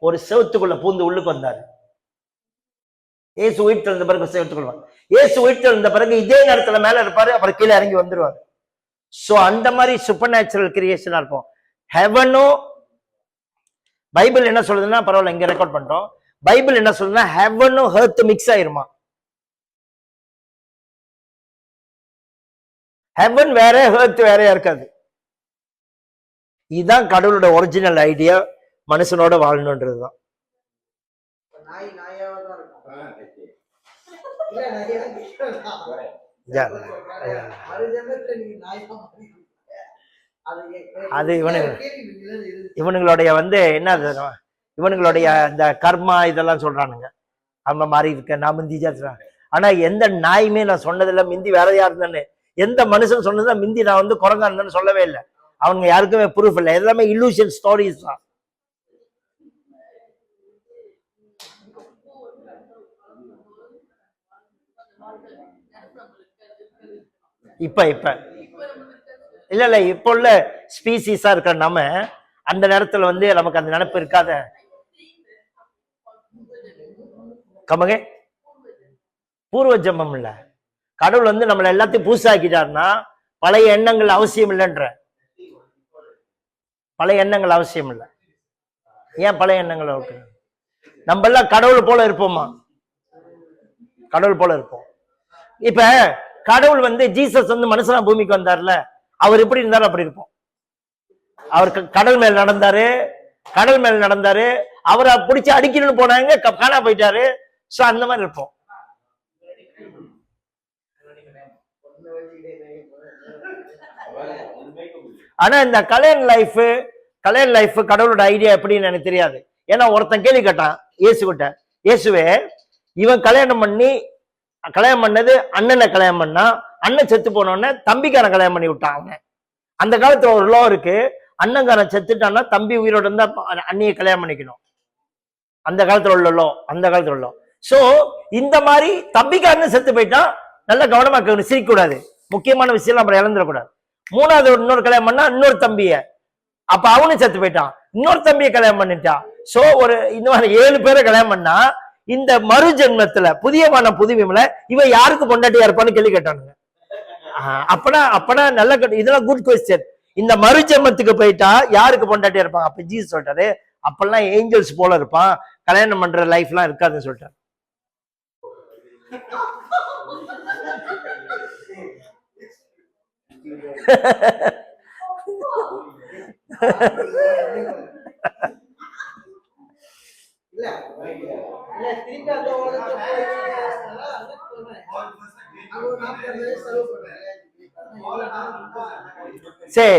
ஒரு செவத்துக்குள்ள பூந்து உள்ளுக்கு வந்தாரு. இயேசு உயிர்த்தெழுந்த பிறகு செவத்துக்குள்ள, இயேசு உயிர்த்தெழுந்த பிறகு இதே நேரத்துல மேல இருப்பாரு, அப்புறம் கீழே இறங்கி வந்துருவாரு. சோ அந்த மாதிரி சூப்பர் நேச்சுரல் கிரியேஷனா இருப்போம். ஹெவனும், பைபிள் என்ன சொல்லுதுன்னா, பரவாயில்ல இங்க ரெக்கார்ட் பண்றோம், பைபிள் என்ன சொல்லுதுன்னா ஹெவனும் ஹெர்த் மிக்ஸ் ஆயிருமா. ஹெவன் வேற, ஹெர்த் வேறையா இருக்காது. இதுதான் கடவுளோட ஒரிஜினல் ஐடியா, மனுஷனோட வாழணுன்றதுதான். அது இவனுங்களுடைய வந்து என்ன, இவனுங்களுடைய இந்த கர்மா இதெல்லாம் சொல்றானுங்க. அவங்க மாதிரி இருக்க நான் மிந்தி சொல்றாங்க. ஆனா எந்த நாயுமே நான் சொன்னதில்ல மிந்தி வேற யார் இருந்தேன்னு. எந்த மனுஷன் சொன்னதுதான் மிந்தி நான் வந்து குரங்கா இருந்தேன்னு சொல்லவே இல்லை. அவங்க யாருக்குமே ப்ரூஃப் இல்லை. எல்லாமே இல்லூஷன் ஸ்டோரிஸ் தான். இப்ப இல்ல இப்ப உள்ள ஸ்பீசிஸா இருக்கிற நம்ம அந்த நேரத்துல வந்து நமக்கு அந்த நினைப்பு இருக்காத. கமகே பூர்வ ஜென்மம் இல்ல. கடவுள் வந்து நம்மள எல்லாத்தையும் பூசாக்கிட்டாருன்னா பழைய எண்ணங்கள் அவசியம் இல்லைன்ற. பழைய எண்ணங்கள் அவசியம் இல்லை. ஏன் பழைய எண்ணங்கள் இருக்கு? நம்ம எல்லாம் கடவுள் போல இருப்போமா? கடவுள் போல இருப்போம். இப்ப கடவுள் வந்து ஜீசஸ் வந்து மனுஷனா பூமிக்கு வந்தார்ல, அவர் எப்படி இருந்தாரு அப்படி இருப்போம். அவர் கடல் மேல் நடந்தாரு, அவரை பிடிச்சி அடிக்கணும்னு போனாங்க, காணா போயிட்டாரு. சோ அந்த மாதிரி இருப்போம். ஆனா இந்த கல்யாண லைஃப் கடவுளோட ஐடியா எப்படின்னு எனக்கு தெரியாது. ஏன்னா ஒருத்தன் கேள்வி கேட்டான் இயேசு கிட்ட, இயேசுவே இவன் கல்யாணம் பண்ணது அண்ணனை கல்யாணம் பண்ணா, அண்ணன் செத்து போனோடனே தம்பிக்கான கல்யாணம் பண்ணி விட்டான் அவன். அந்த காலத்துல ஒரு லோ இருக்கு, அண்ணங்காரன் செத்துட்டான்னா தம்பி உயிரோட இருந்தா அண்ணியை கல்யாணம் பண்ணிக்கணும். அந்த காலத்துல உள்ள சோ இந்த மாதிரி தம்பிக்காரன்னு செத்து போயிட்டான். நல்ல கவனமா இருக்கணும், சிரிக்க கூடாது. முக்கியமான விஷயம் அப்புறம் இழந்துடக்கூடாது. மூணாவது இன்னொரு கல்யாணம் பண்ணா இன்னொரு தம்பிய, அப்ப அவனும் செத்து போயிட்டான். இன்னொரு தம்பியை கல்யாணம் பண்ணிட்டான். சோ ஒரு இந்த மாதிரி 7 பேரை கல்யாணம் பண்ணா இந்த மறு ஜென்மத்துல புதியமான புதுமையில இவன் யாருக்கு பொண்டாட்டியா இருப்பான்னு கேள்வி கேட்டானுங்க. அப்பனா நல்ல இதெல்லாம் குட் கொஸ்டின். இந்த மறு ஜென்மத்துக்கு போயிட்டா யாருக்கு பொண்டாட்டியா இருப்பாங்க? அப்ப ஜீசஸ் சொல்லிட்டாரு, அப்பெல்லாம் ஏஞ்சல்ஸ் போல இருப்பான், கல்யாணம் பண்ற லைஃப் எல்லாம் இருக்காதுன்னு சொல்லிட்டாரு. சரி,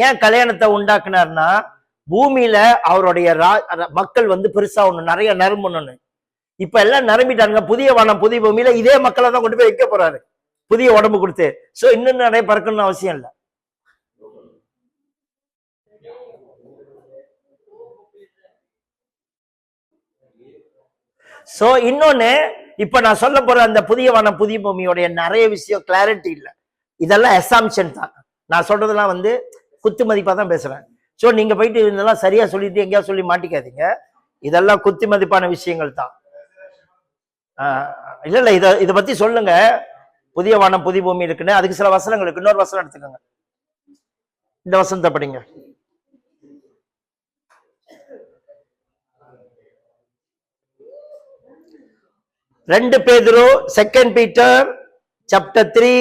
ஏன் கல்யாணத்தை உண்டாக்குனார்னா பூமியில அவருடைய மக்கள் வந்து பெருசா ஒண்ணு நிறைய நிரம்பணும்னு. இப்ப எல்லாம் நிரம்பிட்டானுங்க. புதிய வானம் புதிய பூமியில இதே மக்களை தான் கொண்டு போய் வைக்க போறாரு, புதிய உடம்பு கொடுத்து. சோ இன்னும் நிறைய பறக்கணும்னு அவசியம் இல்லை. சோ இன்னொன்னு, இப்ப நான் சொல்ல போற அந்த புதிய வானம் புதிய பூமியோடைய நிறைய விஷயம் கிளாரிட்டி இல்ல. இதெல்லாம் அசாம்ஷன் தான். நான் சொல்றதெல்லாம் வந்து குத்து மதிப்பா தான் பேசுறேன். சோ நீங்க போயிட்டு இதெல்லாம் சரியா சொல்லிட்டு எங்கேயா சொல்லி மாட்டிக்காதீங்க. இதெல்லாம் குத்து மதிப்பான விஷயங்கள் தான். இல்ல இத பத்தி சொல்லுங்க. புதிய வானம் புதிய பூமி இருக்குன்னு அதுக்கு சில வசனங்கள் இருக்கு. இன்னொரு வசனம் எடுத்துக்கோங்க, இந்த வசனத்தை படிங்க. 2 பேதுரு 2 பீட்டர் chapter 3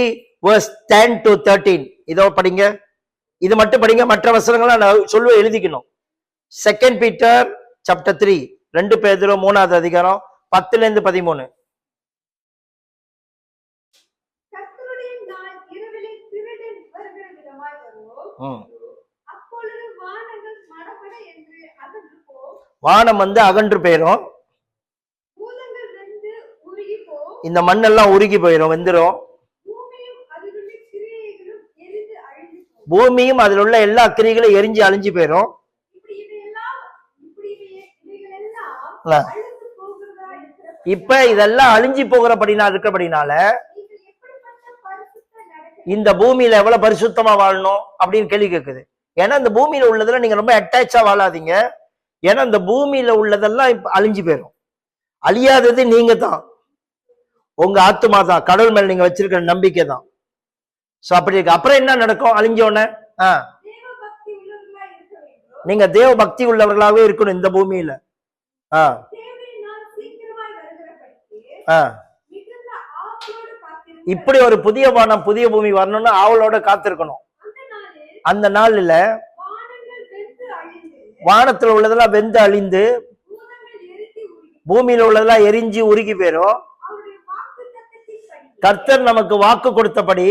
verse 10 to 13. இதோ படிங்க, இது மட்டும் படிங்க. மற்ற வசனங்களை நான் சொல்லுவ எழுதிக்கணும். 2 பீட்டர் chapter 3, 2 பேதுரு 3வது அதிகாரம் 10ல இருந்து 13. வானம் வந்து அகன்று போயிரும், இந்த மண்ணெல்லாம் உருகி போயிடும், வெந்துரும். பூமியும் அதில் உள்ள எல்லா கிரிகளும் எரிஞ்சு அழிஞ்சு போயிடும். இப்ப இதெல்லாம் அழிஞ்சு போகிறபடினா இருக்கிறபடினால இந்த பூமியில எவ்வளவு பரிசுத்தமா வாழணும் அப்படின்னு கேள்வி கேட்குது. ஏன்னா இந்த பூமியில உள்ளதுல நீங்க ரொம்ப அட்டாச்சா வாழாதீங்க. ஏன்னா இந்த பூமியில உள்ளதெல்லாம் இப்ப அழிஞ்சு போயிடும். அழியாதது நீங்க தான், உங்க ஆத்துமா தான், கடவுள் மேல நீங்க வச்சிருக்கிற நம்பிக்கை தான். சோ அப்படி இருக்கு. அப்புறம் என்ன நடக்கும்? அழிஞ்சோன்னு நீங்க தேவ பக்தி உள்ளவர்களாகவே இருக்கணும் இந்த பூமியில. இப்படி ஒரு புதிய வானம் புதிய பூமி வரணும்னு ஆவலோட காத்திருக்கணும். அந்த நாள்ல வானத்துல உள்ளதெல்லாம் வெந்து அழிந்து பூமியில உள்ளதெல்லாம் எரிஞ்சு உருகி போயிரும். கர்த்தர் நமக்கு வாக்கு கொடுத்தபடி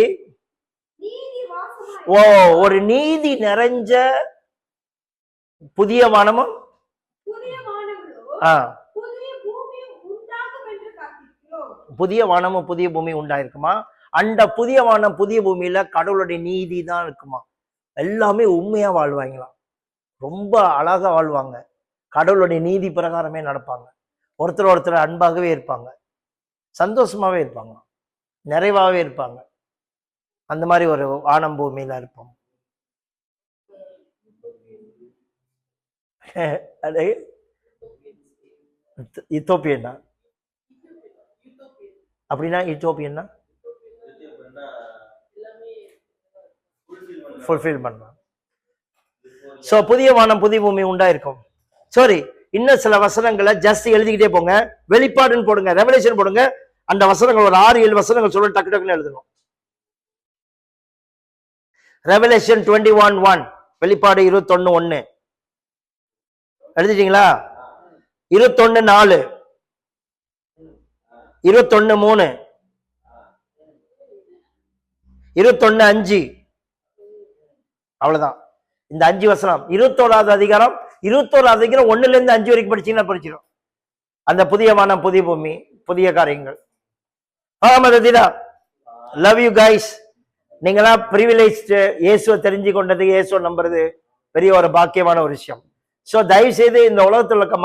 ஒரு நீதி நிறைஞ்ச புதிய வானமும் புதிய வானமும் புதிய பூமி உண்டாயிருக்குமா? அந்த புதிய வானம் புதிய பூமியில கடவுளுடைய நீதி தான் இருக்குமா? எல்லாமே உண்மையா வாழ்வாங்களாம், ரொம்ப அழகா வாழ்வாங்க, கடவுளுடைய நீதி பிரகாரமே நடப்பாங்க, ஒருத்தர் அன்பாகவே இருப்பாங்க, சந்தோஷமாவே இருப்பாங்க, நிறைவாகவே இருப்பாங்க. அந்த மாதிரி ஒரு வானம் பூமியில இருப்போம். இத்தோப்பியன்னா அப்படின்னா இத்தோப்பியன்னா ஃபுல்ஃபில் பண்ணலாம். சோ புதிய வானம் புதிய பூமி உண்டாயிருக்கும். சாரி, இன்னும் சில வசனங்களை ஜஸ்ட் எழுதிக்கிட்டே போங்க. வெளிப்பாடுன்னு போடுங்க, ரெவலேஷன் போடுங்க. அந்த வசனங்கள் ஒரு 6-7 வசனங்கள் சொல்ல டக்கு டக்குன்னு எழுதணும். ரெவலேஷன் 21:1, வெளிப்பாடு 21:1 எழுதிட்டீங்களா? 21:4, 21:3, 21:5. அவ்வளவுதான் இந்த 5 வசனம். 21வது அதிகாரம் 1ல இருந்து 5 வரைக்கும் படிச்சீங்கன்னா படிச்சிடும் அந்த புதிய வானம் புதிய பூமி புதிய காரியங்கள். Love you guys. நீங்களா பிரிவிலேஜ். இயேசுவை தெரிஞ்சு கொண்டது, இயேசுவை நம்புறது பெரிய ஒரு பாக்கியமான ஒரு விஷயம். சோ தயவு செய்து இந்த உலகத்தில் இருக்க